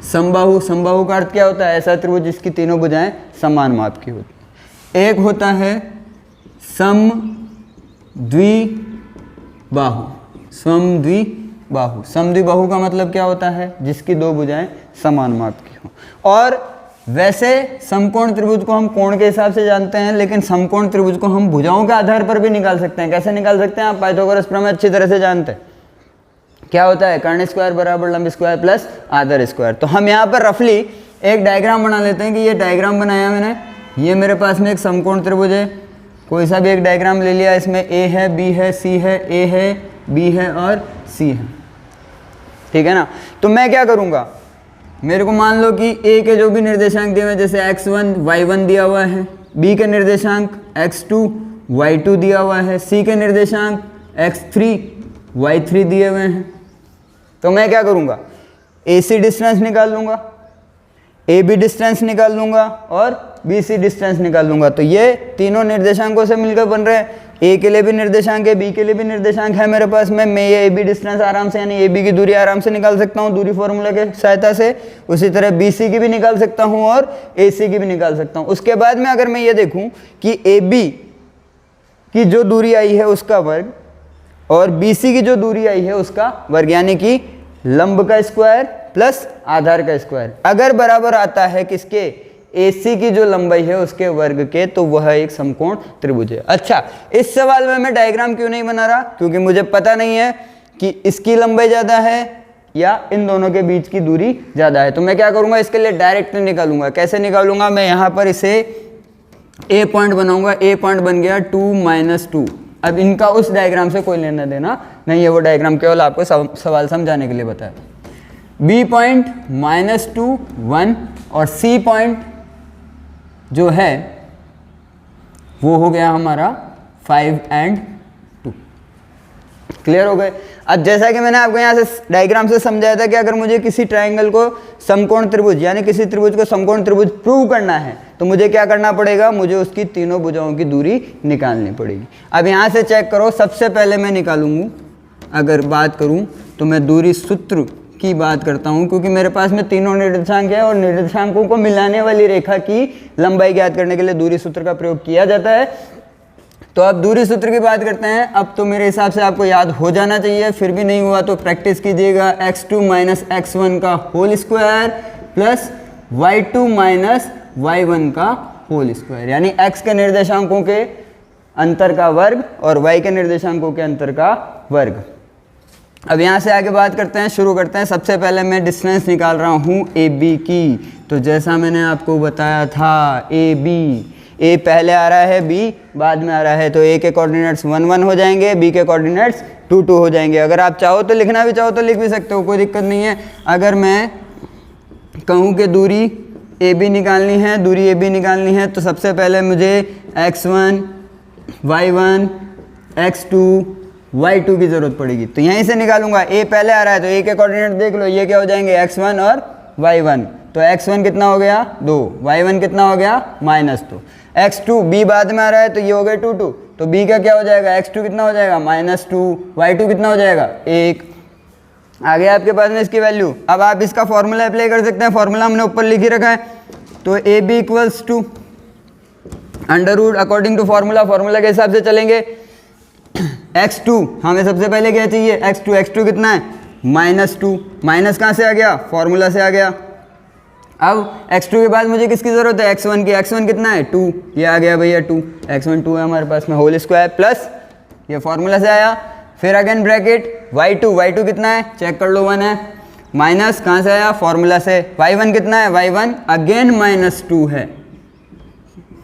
समबाहु, समबाहु का अर्थ क्या होता है, ऐसा त्रिभुज जिसकी तीनों भुजाएं समान माप की होती। एक होता है समद्विबाहु, समद्विबाहु, समद्विबाहु का मतलब क्या होता है, जिसकी दो भुजाएं समान माप की हो। और वैसे समकोण त्रिभुज को हम कोण के हिसाब से जानते हैं, लेकिन समकोण त्रिभुज को हम भुजाओं के आधार पर भी निकाल सकते हैं। कैसे निकाल सकते हैं, आप पाइथागोरस प्रमेय अच्छी तरह से जानते हैं। क्या होता है, कर्ण स्क्वायर बराबर लंब स्क्वायर प्लस आधार स्क्वायर। तो हम यहाँ पर रफली एक डायग्राम बना लेते हैं कि ये डायग्राम बनाया मैंने, ये मेरे पास में एक समकोण त्रिभुज है, कोई सा भी एक डायग्राम ले लिया, इसमें ए है, बी है, सी है, ए है, बी है और सी है, ठीक है ना। तो मैं क्या करूँगा, मेरे को मान लो कि ए के जो भी निर्देशांक दिए हुए, जैसे x1 y1 दिया हुआ है, बी के निर्देशांक x2 y2 दिया हुआ है, सी के निर्देशांक x3 y3 दिए हुए हैं। तो मैं क्या करूँगा, AC डिस्टेंस निकाल लूँगा, AB डिस्टेंस निकाल लूँगा और BC डिस्टेंस निकाल लूँगा। तो ये तीनों निर्देशांकों से मिलकर बन रहे हैं ए के लिए भी निर्देशांक है, बी के लिए भी निर्देशांक है मेरे पास में, मैं ये ए बी डिस्टेंस आराम से यानी ए बी की दूरी आराम से निकाल सकता हूँ दूरी फॉर्मूला के सहायता से। उसी तरह बी सी की भी निकाल सकता हूँ और ए सी की भी निकाल सकता हूँ। उसके बाद में अगर मैं ये देखूँ कि ए बी की जो दूरी आई है उसका वर्ग और बी सी की जो दूरी आई है उसका वर्ग, यानी कि लंब का स्क्वायर प्लस आधार का स्क्वायर अगर बराबर आता है किसके, AC की जो लंबाई है उसके वर्ग के, तो वह एक समकोण त्रिभुज है। अच्छा, इस सवाल में मैं डायग्राम क्यों नहीं बना रहा, क्योंकि मुझे पता नहीं है कि इसकी लंबाई ज़्यादा है या इन दोनों के बीच की दूरी ज़्यादा है। तो मैं क्या करूँगा, इसके लिए डायरेक्ट निकालूंगा। कैसे निकालूंगा, मैं यहाँ पर इसे A पॉइंट बनाऊंगा, A पॉइंट बन गया 2 - 2। अब इनका उस डायग्राम से कोई लेना देना नहीं है, वो डायग्राम केवल आपको सवाल समझाने के लिए बताया। B पॉइंट -2 1 और C पॉइंट जो है वो हो गया हमारा 5 और 2। क्लियर हो गए। अब जैसा कि मैंने आपको यहाँ से डायग्राम से समझाया था कि अगर मुझे किसी ट्रायंगल को समकोण त्रिभुज यानी किसी त्रिभुज को समकोण त्रिभुज प्रूव करना है तो मुझे क्या करना पड़ेगा, मुझे उसकी तीनों भुजाओं की दूरी निकालनी पड़ेगी। अब यहाँ से चेक करो, सबसे पहले मैं निकालूंगा, अगर बात करूँ तो मैं दूरी सूत्र की बात करता हूँ, क्योंकि मेरे पास में तीनों निर्देशांक है और निर्देशांकों को मिलाने वाली रेखा की लंबाई ज्ञात करने के लिए दूरी सूत्र का प्रयोग किया जाता है। तो अब दूरी सूत्र की बात करते हैं। अब तो मेरे हिसाब से आपको याद हो जाना चाहिए, फिर भी नहीं हुआ तो प्रैक्टिस कीजिएगा। x2 - x1 का whole square plus y2 - y1 का होल स्क्वायर, यानी x के निर्देशांकों के अंतर का वर्ग और y के निर्देशांकों के अंतर का वर्ग। अब यहाँ से आगे बात करते हैं, शुरू करते हैं। सबसे पहले मैं डिस्टेंस निकाल रहा हूँ ए बी की। तो जैसा मैंने आपको बताया था, ए बी, ए पहले आ रहा है, बी बाद में आ रहा है, तो ए के कोऑर्डिनेट्स 1 1 हो जाएंगे, बी के कोऑर्डिनेट्स 2 2 हो जाएंगे। अगर आप चाहो तो लिखना भी चाहो तो लिख भी सकते हो, कोई दिक्कत नहीं है। अगर मैं कहूँ कि दूरी ए बी निकालनी है, दूरी ए बी निकालनी है, तो सबसे पहले मुझे x1 y1 x2 y2 की जरूरत पड़ेगी। तो यहीं से निकालूंगा। ए पहले आ रहा है तो ए के कोऑर्डिनेट देख लो, ये क्या हो जाएंगे, x1 और y1। तो x1 कितना हो गया 2, y1 कितना हो गया -2, x2 b बाद में आ रहा है तो ये हो गया 2 2, तो b का क्या हो जाएगा, x2 कितना हो जाएगा -2, y2 कितना हो जाएगा 1। आ गया आपके पास में इसकी वैल्यू। अब आप इसका फॉर्मूला अप्लाई कर सकते हैं, फॉर्मूला हमने ऊपर लिख ही रखा है। तो A B equals to √ according to formula के हिसाब से चलेंगे। x2 हमें सबसे पहले क्या चाहिए, x2 कितना है -2, माइनस कहाँ से आ गया, फॉर्मूला से आ गया। अब x2 के बाद मुझे किसकी जरूरत है, x1 की। x1 कितना है 2, ये आ गया भैया 2, x1 2 है हमारे पास में, होल स्क्वायर प्लस ये फॉर्मूला से आया। फिर अगेन ब्रैकेट y2 कितना है, चेक कर लो 1 है, माइनस कहाँ से आया, फॉर्मूला से। y1 कितना है, y1 अगेन -2 है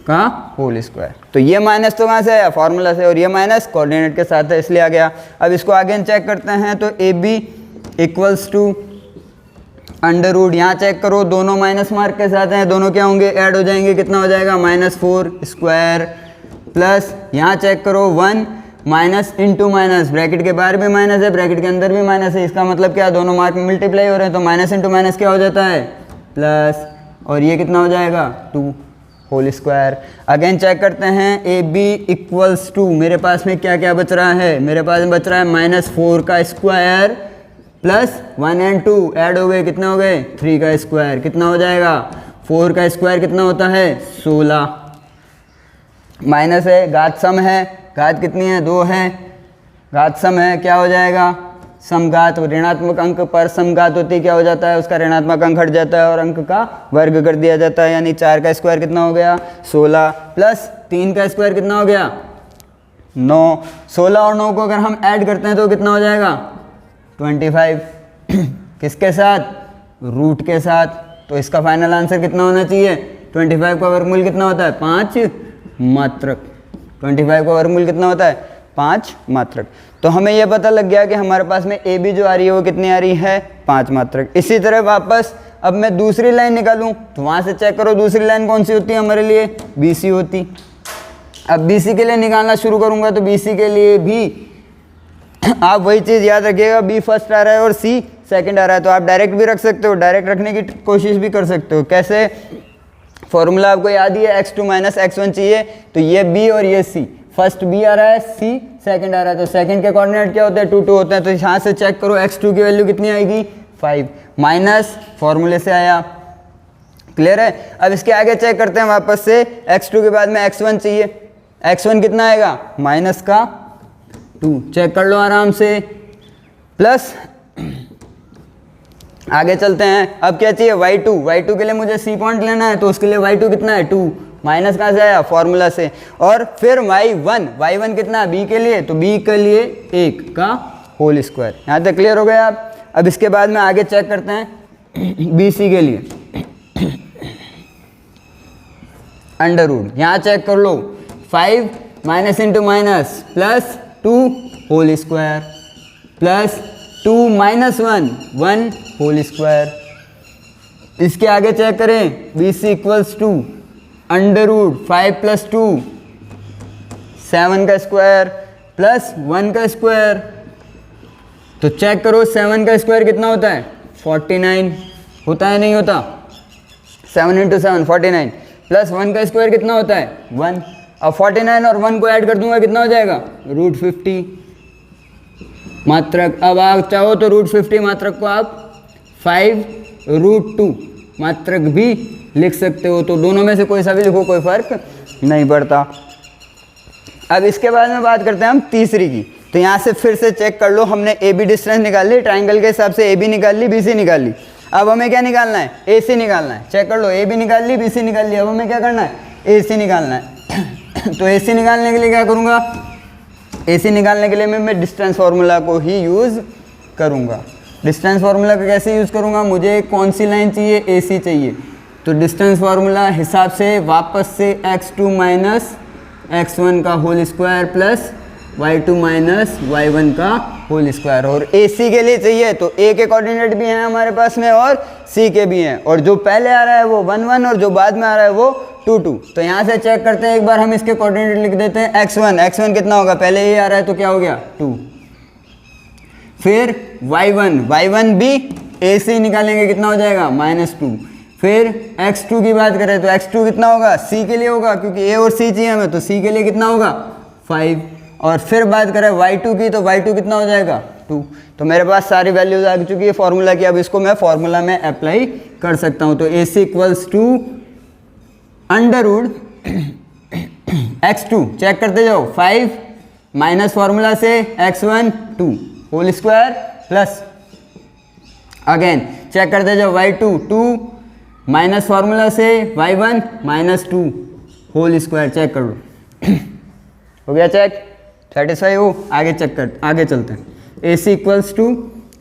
का होल स्क्वायर। तो ये माइनस तो कहाँ से आया, फॉर्मूला से, और ये माइनस कोऑर्डिनेट के साथ है इसलिए आ गया। अब इसको अगेन चेक करते हैं। तो ए बी इक्वल्स टू √ यहाँ चेक करो, दोनों माइनस मार्क के साथ हैं, दोनों क्या होंगे, ऐड हो जाएंगे, कितना हो जाएगा -4 स्क्वायर प्लस यहाँ चेक करो 1 माइनस इंटू माइनस, ब्रैकेट के बाहर भी माइनस है, ब्रैकेट के अंदर भी माइनस है, इसका मतलब क्या, दोनों मार्क मल्टीप्लाई हो रहे हैं, तो माइनस इंटू माइनस क्या हो जाता है प्लस, और ये कितना हो जाएगा 2 होल स्क्वायर। अगेन चेक करते हैं, ए बी इक्वल्स टू, मेरे पास में क्या क्या बच रहा है, मेरे पास में बच रहा है -4 का स्क्वायर प्लस 1 और 2 ऐड हो गए, कितना हो गए 3 का स्क्वायर, कितना हो जाएगा 4 का स्क्वायर कितना होता है 16, माइनस है, घात सम है, घात कितनी है 2 है, घात सम है, क्या हो जाएगा समघात, ऋणात्मक अंक पर समघात होती क्या हो जाता है, उसका ऋणात्मक अंक हट जाता है और अंक का वर्ग कर दिया जाता है, यानी 4 का स्क्वायर कितना हो गया 16 प्लस 3 का स्क्वायर कितना हो गया 9, 16 और 9 को अगर हम ऐड करते हैं तो कितना हो जाएगा 25 किसके साथ, रूट के साथ। तो इसका फाइनल आंसर कितना होना चाहिए, 25 का वर्गमूल कितना होता है 5 मात्रक, 25 का वर्गमूल कितना होता है 5 मात्रक। तो हमें यह पता लग गया कि हमारे पास में ए बी जो आ रही है वो कितनी आ रही है 5 मात्रक। इसी तरह वापस अब मैं दूसरी लाइन निकालूं तो वहाँ से चेक करो दूसरी लाइन कौन सी होती है हमारे लिए, बी सी होती। अब बी सी के लिए निकालना शुरू करूँगा तो बी सी के लिए भी आप वही चीज़ याद रखिएगा, बी फर्स्ट आ रहा है और सी सेकंड आ रहा है, तो आप डायरेक्ट भी रख सकते हो, डायरेक्ट रखने की कोशिश भी कर सकते हो। कैसे, फॉर्मूला आपको याद ही है, x2 - x1 चाहिए तो ये b और ये c, फर्स्ट बी आ रहा है, सी सेकंड आ रहा है, तो सेकंड के कोऑर्डिनेट क्या होते हैं 2 2 होते हैं। तो यहाँ से चेक करो x2 की वैल्यू कितनी आएगी 5 माइनस फॉर्मूले से आया। क्लियर है। अब इसके आगे चेक करते हैं वापस से, x2 के बाद में x1 चाहिए, x1 कितना आएगा माइनस का 2, चेक कर लो आराम से। प्लस आगे चलते हैं, अब क्या चाहिए y2 के लिए मुझे सी पॉइंट लेना है, तो उसके लिए y2 कितना है 2, माइनस कहाँ से आया फॉर्मूला से। और फिर y1 कितना b के लिए, तो b के लिए 1 का होल स्क्वायर। यहाँ तक क्लियर हो गया आप। अब इसके बाद में आगे चेक करते हैं bc के लिए, अंडर रूट, यहाँ चेक कर लो 5 minus into minus plus 2 whole square plus 2 minus 1 whole square. इसके आगे चेक करें BC equals to under root 5 plus 2 7 का स्क्वायर प्लस 1 का स्क्वायर। तो चेक करो 7 का स्क्वायर कितना होता है 49 होता है, नहीं होता, 7 इंटू 7 49 प्लस 1 का स्क्वायर कितना होता है 1। अब 49 और 1 को ऐड कर दूंगा कितना हो जाएगा रूट 50 मात्रक। अब आप चाहो तो रूट 50 मात्रक को आप 5 रूट 2 मात्रक भी लिख सकते हो, तो दोनों में से कोई सा भी लिखो कोई फर्क नहीं पड़ता। अब इसके बाद में बात करते हैं हम तीसरी की। तो यहाँ से फिर से चेक कर लो, हमने ए बी डिस्टेंस निकाल ली, ट्राइंगल के हिसाब से ए बी निकाल ली, बी सी निकाल ली। अब हमें क्या निकालना है ए सी निकालना है। चेक कर लो ए बी निकाल ली, बी सी निकाल ली, अब हमें क्या करना है ए सी निकालना है। तो ए सी निकालने के लिए क्या करूँगा, ए सी निकालने के लिए मैं डिस्टेंस फार्मूला को ही यूज़ करूँगा। डिस्टेंस फार्मूला को कैसे यूज़ करूँगा, मुझे कौन सी लाइन चाहिए ए सी चाहिए, तो डिस्टेंस फार्मूला हिसाब से वापस से x2 माइनस x1 का whole square plus y2 minus y1 का होल स्क्वायर। और AC के लिए चाहिए तो A के कोऑर्डिनेट भी हैं हमारे पास में और C के भी हैं, और जो पहले आ रहा है वो 1 1 और जो बाद में आ रहा है वो 2 2। तो यहाँ से चेक करते हैं एक बार, हम इसके कोऑर्डिनेट लिख देते हैं x1 कितना होगा, पहले ये आ रहा है तो क्या हो गया 2, फिर y1 भी AC निकालेंगे कितना हो जाएगा -2, फिर x2 की बात करें तो x2 कितना होगा C के लिए होगा, क्योंकि A और C चाहिए हमें, तो C के लिए कितना होगा 5, और फिर बात करें y2 की तो y2 कितना हो जाएगा 2। तो मेरे पास सारी वैल्यूज आ चुकी है फॉर्मूला की, अब इसको मैं फॉर्मूला में अप्लाई कर सकता हूँ। तो AC equals to under root x2, check करते जाओ 5 माइनस फॉर्मूला से x1 2 whole square plus again check करते जाओ y2 2 माइनस फार्मूला से y1 -2 होल स्क्वायर। चेक कर लो हो गया चेक, सेटिस्फाई हो। आगे चेक कर, आगे चलते हैं। AC equals to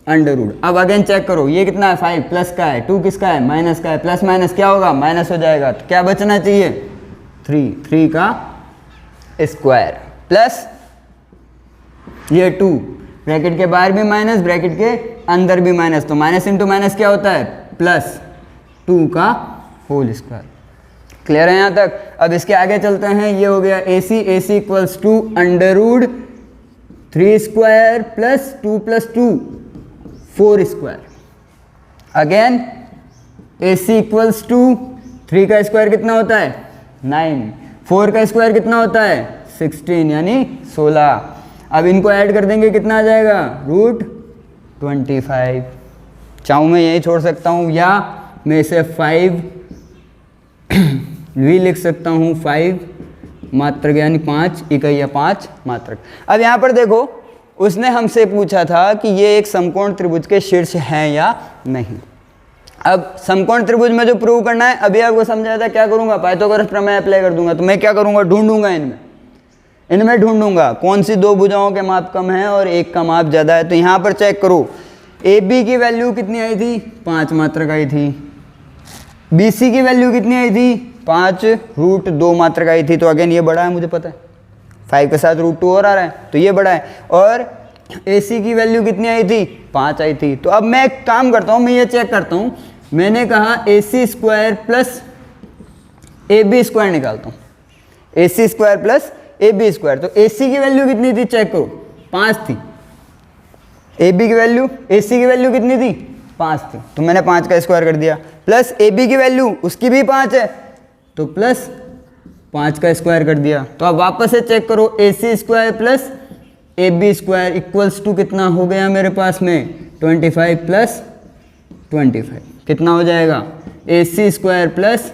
under root, अब अगेन चेक करो ये कितना है 5 प्लस का है, 2 किसका है माइनस का है, प्लस माइनस क्या होगा माइनस हो जाएगा, तो क्या बचना चाहिए 3 का स्क्वायर प्लस ये 2, ब्रैकेट के बाहर भी माइनस ब्रैकेट के अंदर भी माइनस, तो माइनस इंटू माइनस क्या होता है प्लस 2 का होल स्क्वायर। क्लियर है यहाँ तक। अब इसके आगे चलते हैं, ये हो गया AC equals to under root 3 square plus 2 plus 2 4 square. Again AC equals to 3 का स्क्वायर कितना होता है 9, 4 का स्क्वायर कितना होता है 16 यानी 16। अब इनको ऐड कर देंगे कितना आ जाएगा रूट 25। चाहूँ मैं यही छोड़ सकता हूँ या मैं इसे 5 भी लिख सकता हूँ, 5 मात्रक यानी 5 इकाइयाँ 5 मात्रक। अब यहाँ पर देखो उसने हमसे पूछा था कि ये एक समकोण त्रिभुज के शीर्ष हैं या नहीं। अब समकोण त्रिभुज में जो प्रूव करना है अभी आपको समझाया था, क्या करूँगा पाइथागोरस प्रमेय अप्लाई कर दूंगा। तो मैं क्या करूँगा ढूंढूंगा इनमें ढूंढूंगा कौन सी दो भुजाओं के माप कम है और एक का माप ज़्यादा है। तो यहाँ पर चेक करो AB की वैल्यू कितनी आई थी 5 मात्रक आई थी, BC की वैल्यू कितनी आई थी 5 रूट 2 मात्रक आई थी। तो अगेन ये बड़ा है मुझे पता है, 5 के साथ रूट 2 और आ रहा है तो ये बड़ा है। और AC की वैल्यू कितनी आई थी 5 आई थी। तो अब मैं एक काम करता हूँ, मैं ये चेक करता हूँ, मैंने कहा AC square plus AB square निकालता हूँ, AC square plus AB square. तो AC की वैल्यू कितनी थी चेक करो 5 थी, AB की वैल्यू AC की वैल्यू कितनी थी 5 थी, तो मैंने 5 का स्क्वायर कर दिया, प्लस AB की वैल्यू उसकी भी 5 है तो प्लस 5 का स्क्वायर कर दिया। तो अब वापस से चेक करो, AC square plus AB square equals to कितना हो गया मेरे पास में 25 प्लस 25 कितना हो जाएगा, AC square plus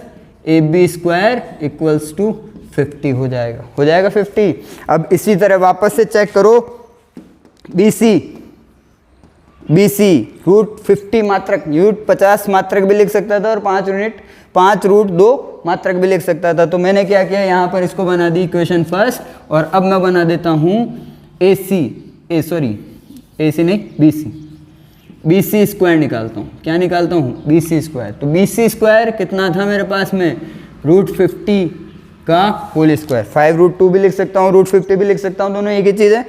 AB square equals to 50 हो जाएगा 50। अब इसी तरह वापस से चेक करो BC रूट 50 मात्रक, यूनिट 50 मात्रक भी लिख सकता था और 5 रूट 2 मात्रक भी लिख सकता था। तो मैंने क्या किया, यहाँ पर इसको बना दी इक्वेशन फर्स्ट, और अब मैं बना देता हूँ BC स्क्वायर निकालता हूँ। क्या निकालता हूँ, BC स्क्वायर। तो BC स्क्वायर कितना था मेरे पास में, रूट 50 का होल स्क्वायर। 5 रूट 2 भी लिख सकता हूँ, रूट 50 भी लिख सकता हूँ, दोनों एक ही चीज़ है।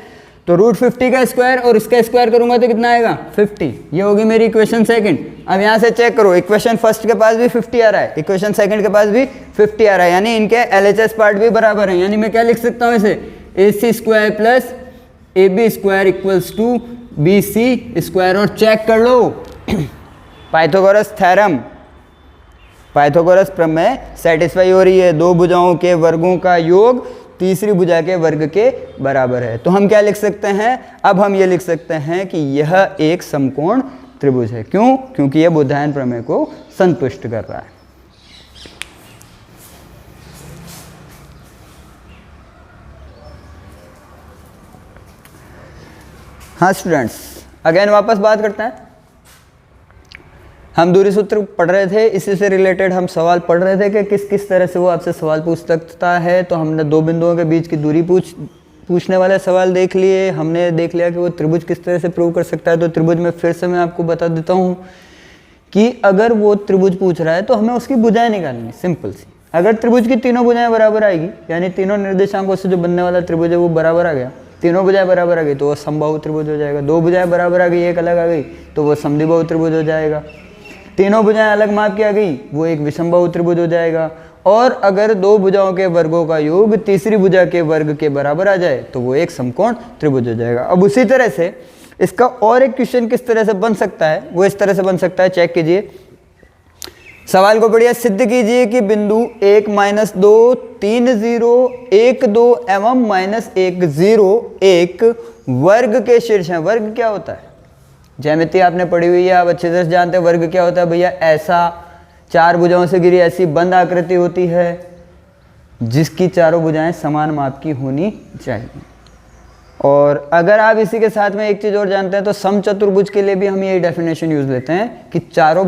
तो रूट 50 का स्क्वायर और इसका स्क्वायर करूंगा तो कितना आएगा 50। ये होगी मेरी इक्वेशन सेकंड। अब यहाँ से चेक करो, इक्वेशन फर्स्ट के पास भी 50 आ रहा है, इक्वेशन सेकंड के पास भी 50 आ रहा है, यानी इनके LHS पार्ट भी बराबर है। यानी मैं क्या लिख सकता हूँ इसे, AC square plus AB square equals to BC square. और चेक कर लो पाइथागोरस थ्योरम, पाइथागोरस प्रमेय सेटिस्फाई हो रही है। दो भुजाओं के वर्गों का योग तीसरी भुजा के वर्ग के बराबर है। तो हम क्या लिख सकते हैं, अब हम ये लिख सकते हैं कि यह एक समकोण त्रिभुज है। क्यों, क्योंकि यह बुधायन प्रमेय को संतुष्ट कर रहा है। हाँ स्टूडेंट्स, अगेन वापस बात करते हैं। हम दूरी सूत्र पढ़ रहे थे, इसी से रिलेटेड हम सवाल पढ़ रहे थे कि किस किस तरह से वो आपसे सवाल पूछ सकता है। तो हमने दो बिंदुओं के बीच की दूरी पूछने वाले सवाल देख लिए। हमने देख लिया कि वो त्रिभुज किस तरह से प्रूव कर सकता है। तो त्रिभुज में फिर से मैं आपको बता देता हूँ कि अगर वो त्रिभुज पूछ रहा है तो हमें उसकी भुजाएं निकालनी, सिंपल सी। अगर त्रिभुज की तीनों भुजाएं बराबर आएगी, यानी तीनों निर्देशांकों से जो बनने वाला त्रिभुज है वो बराबर आ गया, तीनों भुजाएं बराबर आ गई तो वो समबाहु त्रिभुज हो जाएगा। दो भुजाएं बराबर आ गई, एक अलग आ गई तो वो समद्विबाहु त्रिभुज हो जाएगा। तीनों भुजाएं अलग माप की आ गई, वो एक विषमबाहु त्रिभुज हो जाएगा। और अगर दो भुजाओं के वर्गों का योग तीसरी भुजा के वर्ग के बराबर आ जाए तो वो एक समकोण त्रिभुज हो जाएगा। अब उसी तरह से इसका और एक क्वेश्चन किस तरह से बन सकता है, वो इस तरह से बन सकता है। चेक कीजिए, सवाल को बढ़िया सिद्ध कीजिए कि बिंदु 1, -2, 3, 0, 1, 2 एवं -1, 0 एक वर्ग के शीर्ष हैं। वर्ग क्या होता है, ज्यामिति आपने पढ़ी हुई है, आप अच्छे तरह से जानते हैं वर्ग क्या होता है। भैया ऐसा चार भुजाओं से घिरी ऐसी बंद आकृति होती है जिसकी चारों भुजाएं समान माप की होनी चाहिए। और अगर आप इसी के साथ में एक चीज़ और जानते हैं तो समचतुर्भुज के लिए भी हम यही डेफिनेशन यूज लेते हैं कि चार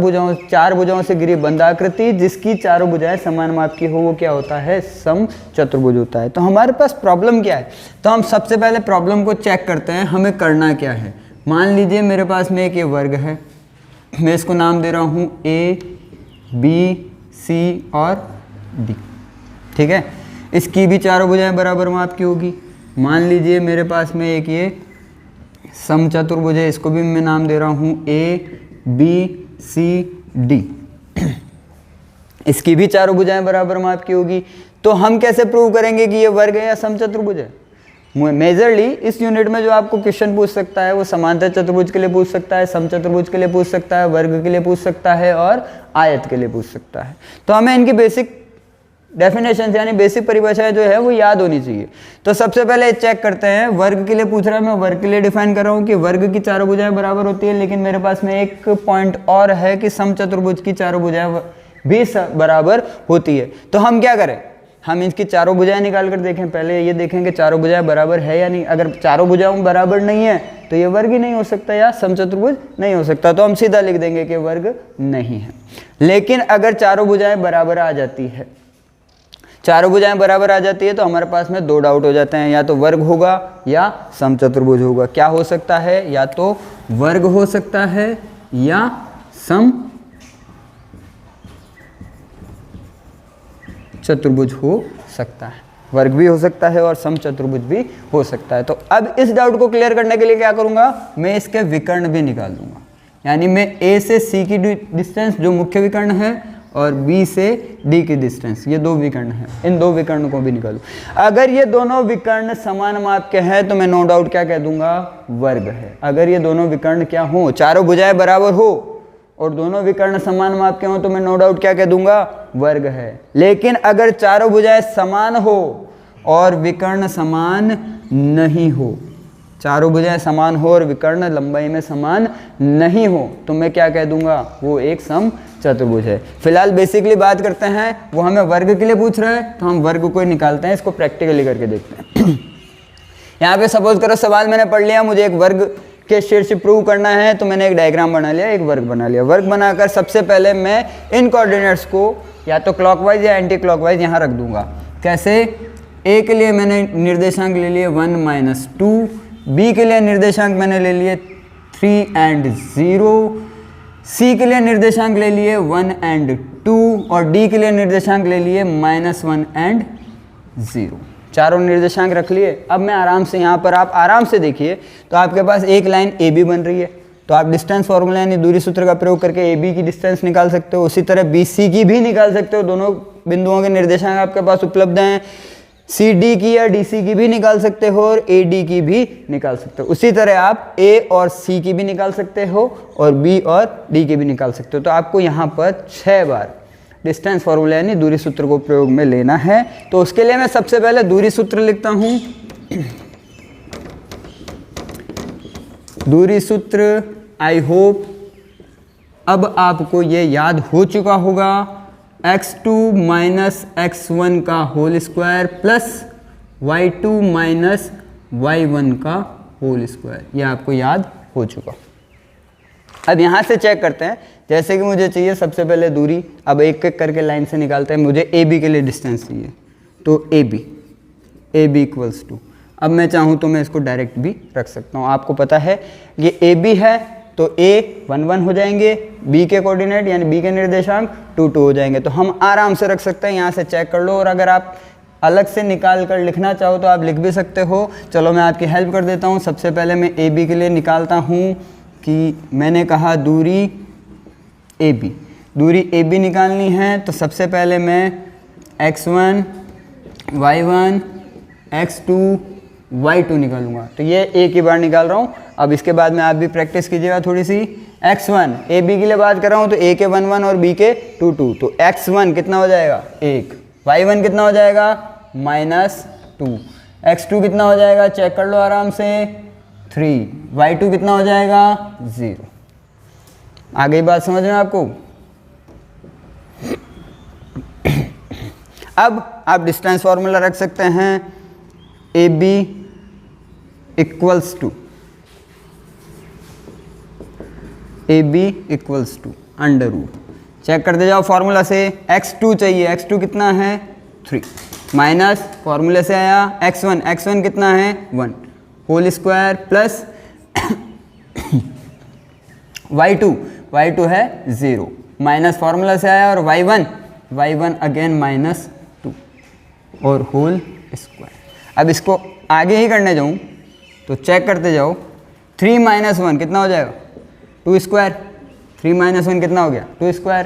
भुजाओं से घिरी बंद आकृति जिसकी चारों भुजाएं समान माप की हो वो क्या होता है, समचतुर्भुज होता है। तो हमारे पास प्रॉब्लम क्या है, तो हम सबसे पहले प्रॉब्लम को चेक करते हैं हमें करना क्या है। मान लीजिए मेरे पास में एक ये वर्ग है, मैं इसको नाम दे रहा हूँ A, B, C और D, ठीक है। इसकी भी चारों भुजाएं बराबर माप की होगी। मान लीजिए मेरे पास में एक ये समचतुर्भुज है, इसको भी मैं नाम दे रहा हूँ A, B, C, D। इसकी भी चारों भुजाएं बराबर माप की होगी। तो हम कैसे प्रूव करेंगे कि ये वर्ग है या समचतुर्भुज है। मेजरली इस यूनिट में जो आपको क्वेश्चन पूछ सकता है वो समांतर चतुर्भुज के लिए पूछ सकता है, समचतुर्भुज के लिए पूछ सकता है, वर्ग के लिए पूछ सकता है और आयत के लिए पूछ सकता है। तो हमें इनकी बेसिक डेफिनेशन यानी बेसिक परिभाषाएं जो है वो याद होनी चाहिए। तो सबसे पहले चेक करते हैं, वर्ग के लिए पूछ रहा है, मैं वर्ग के लिए डिफाइन कर रहा हूँ कि वर्ग की चारों भुजाएं बराबर होती है। लेकिन मेरे पास में एक पॉइंट और है कि समचतुर्भुज की चारों भुजाएं भी बराबर होती है। तो हम क्या करें, हम इसकी चारों भुजाएं निकाल कर देखें। पहले ये देखें कि चारों भुजाएं बराबर है या नहीं। अगर चारों भुजाएं बराबर नहीं है तो ये वर्ग ही नहीं हो सकता या समचतुर्भुज नहीं हो सकता। तो हम सीधा लिख देंगे कि वर्ग नहीं है। लेकिन अगर चारों भुजाएं बराबर आ जाती है, चारों भुजाएं बराबर आ जाती है तो हमारे पास में दो डाउट हो जाते हैं, या तो वर्ग होगा या समचतुर्भुज होगा। क्या हो सकता है, या तो वर्ग हो सकता है या चतुर्भुज हो सकता है। वर्ग भी हो सकता है और समचतुर्भुज भी हो सकता है। तो अब इस डाउट को क्लियर करने के लिए क्या करूंगा, मैं इसके विकर्ण भी निकाल दूंगा। यानी मैं A से C की डिस्टेंस जो मुख्य विकर्ण है और B से D की डिस्टेंस, ये दो विकर्ण है, इन दो विकर्ण को भी निकालूं। अगर ये दोनों विकर्ण समान माप के हैं तो मैं नो डाउट क्या कह दूंगा, वर्ग है। अगर ये दोनों विकर्ण क्या हो, चारों भुजाएं बराबर हो और दोनों विकर्ण समान माप के हो तो मैं नो डाउट क्या कह दूंगा, वर्ग है। लेकिन अगर चारों भुजाएं समान हो और विकर्ण समान नहीं हो, चारों भुजाएं समान हो और विकर्ण लंबाई में समान नहीं हो, तो मैं क्या कह दूंगा, वो एक सम चतुर्भुज है। फिलहाल बेसिकली बात करते हैं, वो हमें वर्ग के लिए पूछ रहा है तो हम वर्ग को ही निकालते हैं, इसको प्रैक्टिकली करके देखते हैं। यहाँ पे सपोज करो सवाल मैंने पढ़ लिया, मुझे एक वर्ग के शीर्ष प्रूव करना है, तो मैंने एक डायग्राम बना लिया, एक वर्ग बना लिया। वर्ग बनाकर सबसे पहले मैं इन कोऑर्डिनेट्स को या तो क्लॉकवाइज या एंटी क्लॉकवाइज यहाँ रख दूंगा। कैसे? ए के लिए मैंने निर्देशांक ले लिए 1 - 2, बी के लिए निर्देशांक मैंने ले लिए 3 और 0, सी के लिए निर्देशांक ले लिए 1 और 2 और डी के लिए निर्देशांक ले लिए -1 और 0। चारों निर्देशांक रख लिए। अब मैं आराम से यहाँ पर, आप आराम से देखिए तो आपके पास एक लाइन ए बी बन रही है, तो आप डिस्टेंस फॉर्मूला यानी दूरी सूत्र का प्रयोग करके ए बी की डिस्टेंस निकाल सकते हो। उसी तरह बी सी की भी निकाल सकते हो, दोनों बिंदुओं के निर्देशांक आपके पास उपलब्ध हैं। सी डी की या डी सी की भी निकाल सकते हो और ए डी की भी निकाल सकते हो। उसी तरह आप ए और सी की भी निकाल सकते हो और बी और डी की भी निकाल सकते हो। तो आपको यहाँ पर 6 बार डिस्टेंस फॉर्मूला यानी दूरी सूत्र को प्रयोग में लेना है। तो उसके लिए मैं सबसे पहले दूरी सूत्र लिखता हूँ। दूरी सूत्र, आई होप अब आपको ये याद हो चुका होगा, x2 - x1 का whole square plus y2 - y1 का होल स्क्वायर, ये आपको याद हो चुका। अब यहाँ से चेक करते हैं, जैसे कि मुझे चाहिए सबसे पहले दूरी, अब एक एक करके लाइन से निकालते हैं। मुझे ए बी के लिए डिस्टेंस चाहिए, तो ए बी इक्वल्स टू, अब मैं चाहूँ तो मैं इसको डायरेक्ट भी रख सकता हूँ। आपको पता है ये ए बी है तो ए 1 1 हो जाएंगे, बी के कोऑर्डिनेट यानी बी के निर्देशांक 2 2 हो जाएंगे। तो हम आराम से रख सकते हैं, यहाँ से चेक कर लो। और अगर आप अलग से निकाल कर लिखना चाहो तो आप लिख भी सकते हो। चलो मैं आपकी हेल्प कर देता हूँ। सबसे पहले मैं ए बी के लिए निकालता हूँ कि मैंने कहा दूरी ए बी निकालनी है, तो सबसे पहले मैं x1 y1 x2 y2 निकालूंगा। तो ये एक ही बार निकाल रहा हूँ। अब इसके बाद में आप भी प्रैक्टिस कीजिएगा थोड़ी सी। x1 ए बी के लिए बात कर रहा हूँ, तो a के 1 1 और b के 2 2, तो x1 कितना हो जाएगा 1, y1 कितना हो जाएगा -2, x2 कितना हो जाएगा चेक कर लो आराम से 3, y2 कितना हो जाएगा 0। आ गई बात समझ में आपको? अब आप डिस्टेंस फॉर्मूला रख सकते हैं, A B equals to under root, check करते जाओ फॉर्मूला से। x2 चाहिए, x2 कितना है 3, माइनस फॉर्मूले से आया x1 कितना है 1 होल स्क्वायर प्लस y2 है 0, माइनस फॉर्मूला से आया, और y1 अगेन -2 और होल स्क्वायर। अब इसको आगे ही करने जाऊँ तो चेक करते जाओ, 3 - 1 कितना हो जाएगा 2 स्क्वायर, 3 - 1 कितना हो गया 2 स्क्वायर,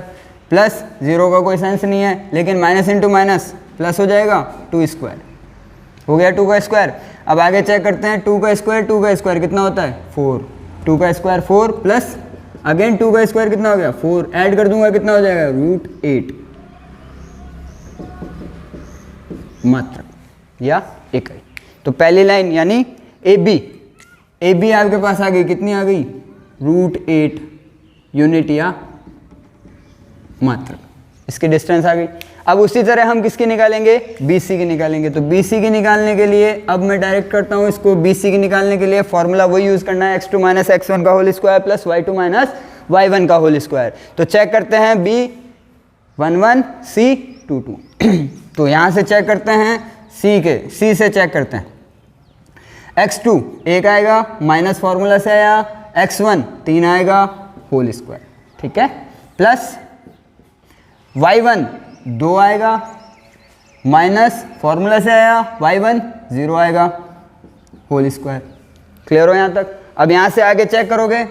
प्लस 0 का कोई सेंस नहीं है, लेकिन माइनस इंटू माइनस प्लस हो जाएगा 2 स्क्वायर, हो गया 2 का स्क्वायर। अब आगे चेक करते हैं, 2 का स्क्वायर कितना होता है 4, 2 का स्क्वायर 4 प्लस अगेन 2 का स्क्वायर कितना हो गया 4, ऐड कर दूंगा कितना हो जाएगा √8 मात्र या इकाई। तो पहली लाइन यानी ए बी आपके पास आ गई, कितनी आ गई √8 यूनिट या मात्र, इसकी डिस्टेंस आ गई। अब उसी तरह हम किसकी निकालेंगे BC की निकालेंगे। तो BC की निकालने के लिए अब मैं डायरेक्ट करता हूँ इसको। BC की निकालने के लिए फॉर्मूला वही यूज़ करना है, x2 - x1 का whole square plus y2 - y1 का होल स्क्वायर। तो चेक करते हैं B 1 1 C 2 2 तो यहाँ से चेक करते हैं C से चेक करते हैं, x2 1 आएगा, माइनस फॉर्मूला से आया, x1 3 आएगा होल स्क्वायर, ठीक है, प्लस y1 2 आएगा, माइनस फॉर्मूला से आया, y1 0 आएगा होल स्क्वायर। क्लियर हो यहाँ तक? अब यहाँ से आगे चेक करोगे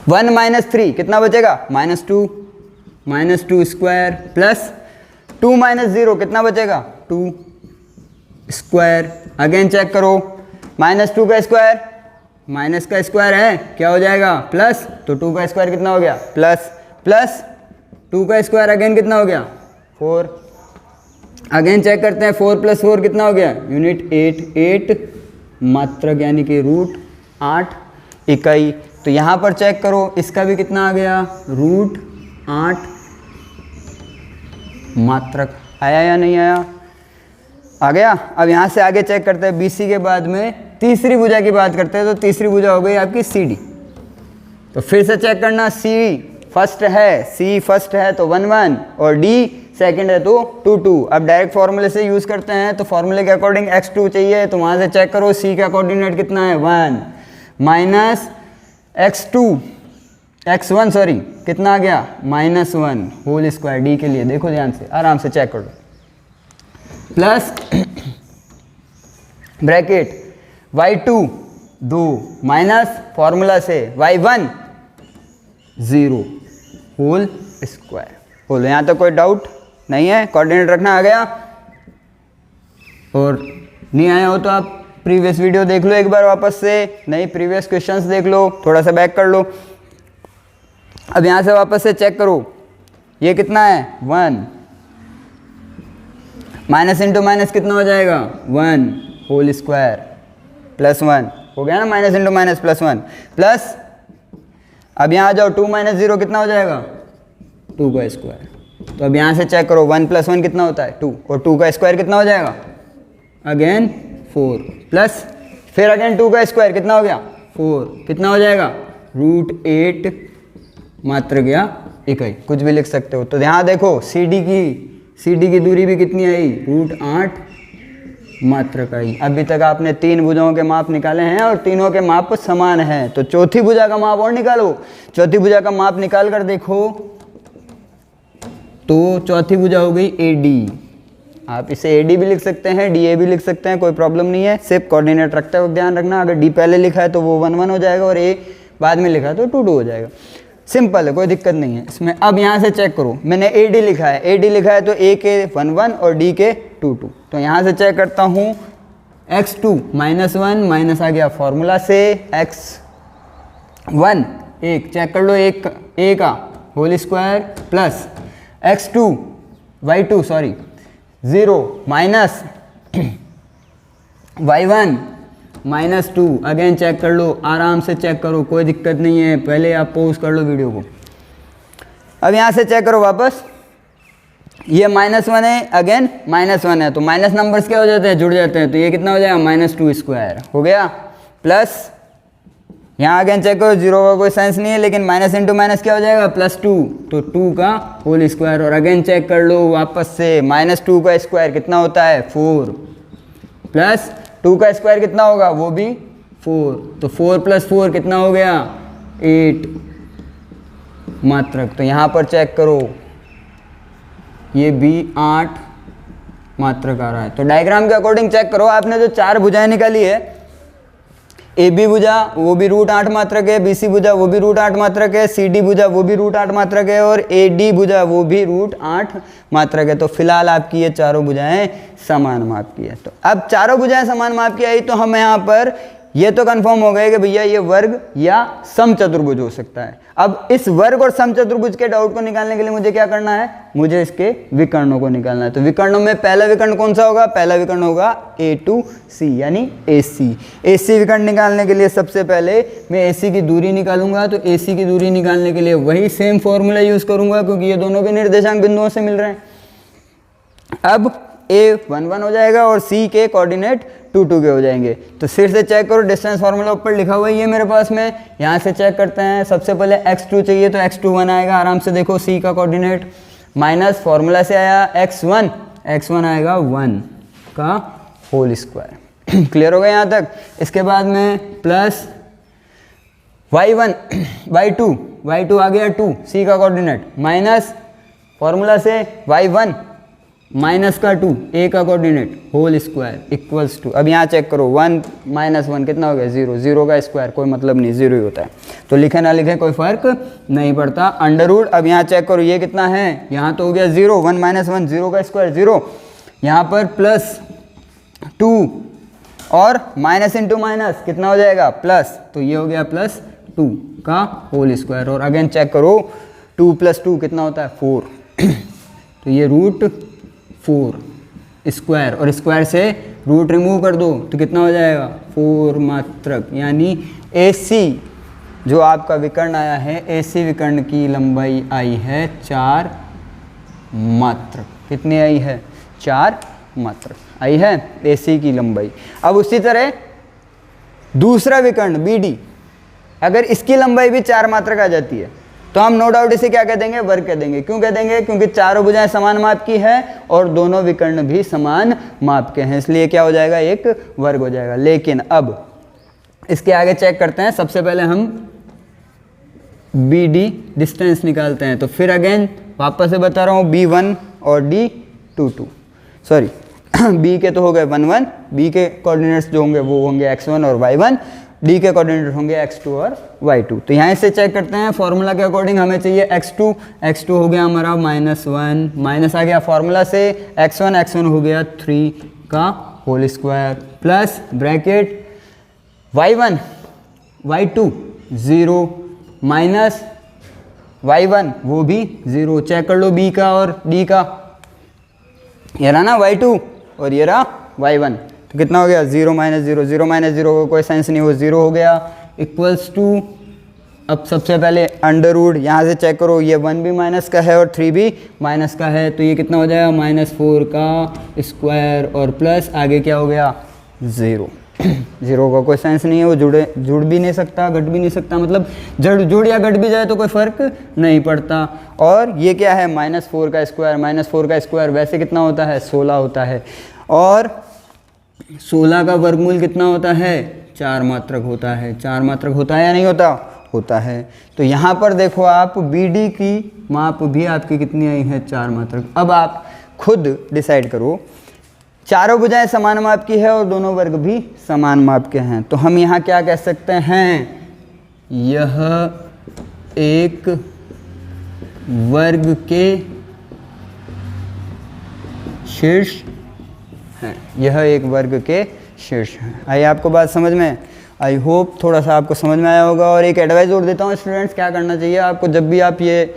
1 - 3 कितना बचेगा -2 स्क्वायर प्लस 2 - 0 कितना बचेगा 2 स्क्वायर। अगेन चेक करो, -2 का स्क्वायर माइनस का स्क्वायर है क्या हो जाएगा प्लस, तो 2 का स्क्वायर कितना हो गया प्लस 2 का स्क्वायर अगेन कितना हो गया 4, अगेन चेक करते हैं 4 + 4 कितना हो गया यूनिट 8 मात्रक यानी कि √8 इकाई। तो यहाँ पर चेक करो इसका भी कितना आ गया √8 मात्रक, आया या नहीं आया, आ गया। अब यहाँ से आगे चेक करते हैं BC के बाद में तीसरी भुजा की बात करते हैं, तो तीसरी भुजा हो गई आपकी CD। तो फिर से चेक करना, C फर्स्ट है तो 1 1 और D सेकंड है तो 2 2। अब डायरेक्ट फॉर्मूले से यूज़ करते हैं, तो फॉर्मूले के अकॉर्डिंग x2 चाहिए, तो वहाँ से चेक करो C का कोऑर्डिनेट कितना है 1 माइनस x1 सॉरी कितना आ गया -1 होल स्क्वायर D के लिए। देखो ध्यान से, आराम से चेक करो, plus bracket y2 2 minus formula से y1 0 होल स्क्वायर। बोलो यहाँ तक कोई डाउट नहीं है, कोऑर्डिनेट रखना आ गया। और नहीं आया हो तो आप प्रीवियस वीडियो देख लो एक बार वापस से, नहीं प्रीवियस क्वेश्चंस देख लो, थोड़ा सा बैक कर लो। अब यहाँ से वापस से चेक करो, ये कितना है 1 माइनस इंटू माइनस कितना हो जाएगा 1 होल स्क्वायर +1 हो गया ना, माइनस इंटू माइनस +1 प्लस, अब यहाँ आ जाओ 2 - 0 कितना हो जाएगा 2 का स्क्वायर। तो अब यहाँ से चेक करो 1 + 1 कितना होता है 2 और 2 का स्क्वायर कितना हो जाएगा अगेन 4 प्लस फिर अगेन 2 का स्क्वायर कितना हो गया 4 कितना हो जाएगा √8 मात्रक या इकाई, कुछ भी लिख सकते हो। तो यहाँ देखो CD की दूरी भी कितनी आई √8 मात्रक आई। अभी तक आपने 3 भुजाओं के माप निकाले हैं और तीनों के माप समान हैं, तो चौथी भुजा का माप और निकालो। चौथी भुजा का माप निकाल कर देखो तो चौथी भुजा हो गई AD, आप इसे AD भी लिख सकते हैं DA भी लिख सकते हैं, कोई प्रॉब्लम नहीं है, सिर्फ कोऑर्डिनेट रखते वक्त ध्यान रखना, अगर D पहले लिखा है तो वो 1 1 हो जाएगा और A बाद में लिखा है तो 2 2 हो जाएगा। सिंपल है, कोई दिक्कत नहीं है इसमें। अब यहाँ से चेक करो, मैंने AD लिखा है तो A के 1 1 और D के 2 2। तो यहाँ से चेक करता हूँ x2 -1 माइनस आ गया फॉर्मूला से x1 1 चेक कर लो, एक A का whole square plus x2 y2 sorry 0 minus y1 -2 again check कर लो, आराम से चेक करो, कोई दिक्कत नहीं है, पहले आप पॉज कर लो वीडियो को। अब यहाँ से चेक करो वापस, ये -1 है अगेन -1 है, तो माइनस नंबर्स क्या हो जाते हैं जुड़ जाते हैं, तो ये कितना हो जाएगा -2 स्क्वायर हो गया प्लस यहाँ अगेन चेक करो 0 का कोई सेंस नहीं है, लेकिन माइनस इंटू माइनस क्या हो जाएगा +2 तो 2 का होल स्क्वायर। और अगेन चेक कर लो वापस से -2 का स्क्वायर कितना होता है 4 प्लस 2 का स्क्वायर कितना होगा वो भी 4, तो 4 + 4 कितना हो गया 8 मात्रक। तो यहाँ पर चेक करो ये भी 8 मात्रक आ रहा है। तो डायग्राम के अकॉर्डिंग चेक करो, आपने जो 4 भुजाएं निकाली है, AB भुजा वो भी √8 मात्रक है, BC भुजा वो भी √8 मात्रक है, CD भुजा वो भी √8 मात्रक है और AD भुजा वो भी √8 मात्रक है। तो फिलहाल आपकी ये चारों भुजाएं समान माप की है। तो अब चारों भुजाएं समान माप की आई तो हम यहाँ पर ये तो कंफर्म हो गए कि भैया ये वर्ग या समचतुर्भुज हो सकता है। अब इस वर्ग और समचतुर्भुज के डाउट को निकालने के लिए मुझे क्या करना है, मुझे इसके विकर्णों को निकालना है। तो विकर्णों में पहला विकर्ण कौन सा होगा, पहला विकर्ण होगा A to C यानी AC। AC विकर्ण निकालने के लिए सबसे पहले मैं AC की दूरी निकालूंगा। तो AC की दूरी निकालने के लिए वही सेम फॉर्मूला यूज करूंगा क्योंकि ये दोनों भी निर्देशांक बिंदुओं से मिल रहे हैं। अब A 1 1 हो जाएगा और C के कोऑर्डिनेट 2 2 के हो जाएंगे। तो फिर से चेक करो, डिस्टेंस फार्मूला ऊपर लिखा हुआ ही है मेरे पास में, यहाँ से चेक करते हैं। सबसे पहले x2 चाहिए तो x2 1 आएगा, आराम से देखो C का कोऑर्डिनेट माइनस फॉर्मूला से आया x1 आएगा 1 का होल स्क्वायर। क्लियर हो गया यहाँ तक। इसके बाद में प्लस y2 आ गया 2 C का कोऑर्डिनेट माइनस फॉर्मूला से y1 माइनस का 2 A का coordinate whole square equals to, अब यहाँ चेक करो 1 - 1 कितना हो गया 0, 0 का स्क्वायर कोई मतलब नहीं, 0 ही होता है। तो लिखे ना लिखे कोई फर्क नहीं पड़ता, अंडर रूट। अब यहाँ चेक करो ये कितना है, यहाँ तो हो गया 0, 1 - 1 0 का स्क्वायर 0, यहाँ पर प्लस 2 और माइनस इंटू माइनस कितना हो जाएगा प्लस, तो ये हो गया +2 का होल स्क्वायर। और अगेन चेक करो 2 + 2 कितना होता है 4 तो ये √4 स्क्वायर, और स्क्वायर से रूट रिमूव कर दो तो कितना हो जाएगा 4 मात्रक। यानी AC जो आपका विकर्ण आया है, AC विकर्ण की लंबाई आई है 4 मात्रक। कितनी आई है 4 मात्रक आई है AC की लंबाई। अब उसी तरह दूसरा विकर्ण BD, अगर इसकी लंबाई भी 4 मात्रक आ जाती है तो हम नो डाउट इसे क्या कह देंगे, वर्ग कह देंगे। क्यों कह देंगे, क्योंकि चारों भुजाएं समान माप की है और दोनों विकर्ण भी समान माप के हैं, इसलिए क्या हो जाएगा, एक वर्ग हो जाएगा। लेकिन अब इसके आगे चेक करते हैं। सबसे पहले हम BD डिस्टेंस निकालते हैं, तो फिर अगेन वापस से बता रहा हूँ B1 और D22, सॉरी B के तो हो गए 1 1, B के कोऑर्डिनेट्स जो होंगे वो होंगे x1 और y1, D के कोऑर्डिनेट होंगे x2 और y2। तो यहाँ से चेक करते हैं, फॉर्मूला के अकॉर्डिंग हमें चाहिए x2 हो गया हमारा -1, माइनस आ गया फॉर्मूला से x1 हो गया 3 का whole square, plus bracket y1 y2 0 minus y1 वो भी 0। चेक कर लो B का और D का, ये रहा ना y2 और ये रहा y1, तो कितना हो गया 0 - 0 का कोई सेंस नहीं, वो 0 हो गया, इक्वल्स टू, अब सबसे पहले अंडर रूट, यहाँ से चेक करो, ये 1 भी माइनस का है और 3 भी माइनस का है, तो ये कितना हो जाएगा -4 का स्क्वायर और प्लस आगे क्या हो गया 0 का कोई सेंस नहीं है, वो जुड़ भी नहीं सकता, घट भी नहीं सकता, मतलब जुड़ या घट भी जाए तो कोई फर्क नहीं पड़ता। और ये क्या है -4 का स्क्वायर वैसे कितना होता है 16 होता है, और 16 का वर्गमूल कितना होता है 4 मात्रक होता है। 4 मात्रक होता है या नहीं होता, होता है। तो यहाँ पर देखो आप BD की माप भी आपकी कितनी आई है 4 मात्रक। अब आप खुद डिसाइड करो, चारों भुजाएं समान माप की है और दोनों वर्ग भी समान माप के हैं, तो हम यहाँ क्या कह सकते हैं, यह एक वर्ग के शीर्ष है, यह एक वर्ग के शीर्ष है। आई आपको बात समझ में, आई होप थोड़ा सा आपको समझ में आया होगा। और एक एडवाइस और देता हूँ स्टूडेंट्स, क्या करना चाहिए आपको, जब भी आप ये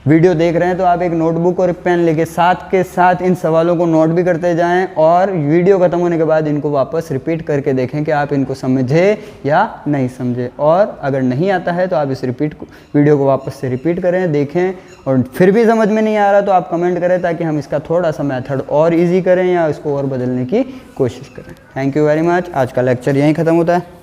वीडियो देख रहे हैं तो आप एक नोटबुक और एक पेन लेके साथ के साथ इन सवालों को नोट भी करते जाएं, और वीडियो खत्म होने के बाद इनको वापस रिपीट करके देखें कि आप इनको समझे या नहीं समझे। और अगर नहीं आता है तो आप इस वीडियो को वापस से रिपीट करें, देखें, और फिर भी समझ में नहीं आ रहा तो आप कमेंट करें, ताकि हम इसका थोड़ा सा मेथड और ईजी करें या इसको और बदलने की कोशिश करें। Thank you very much. आज का लेक्चर यहीं ख़त्म होता है।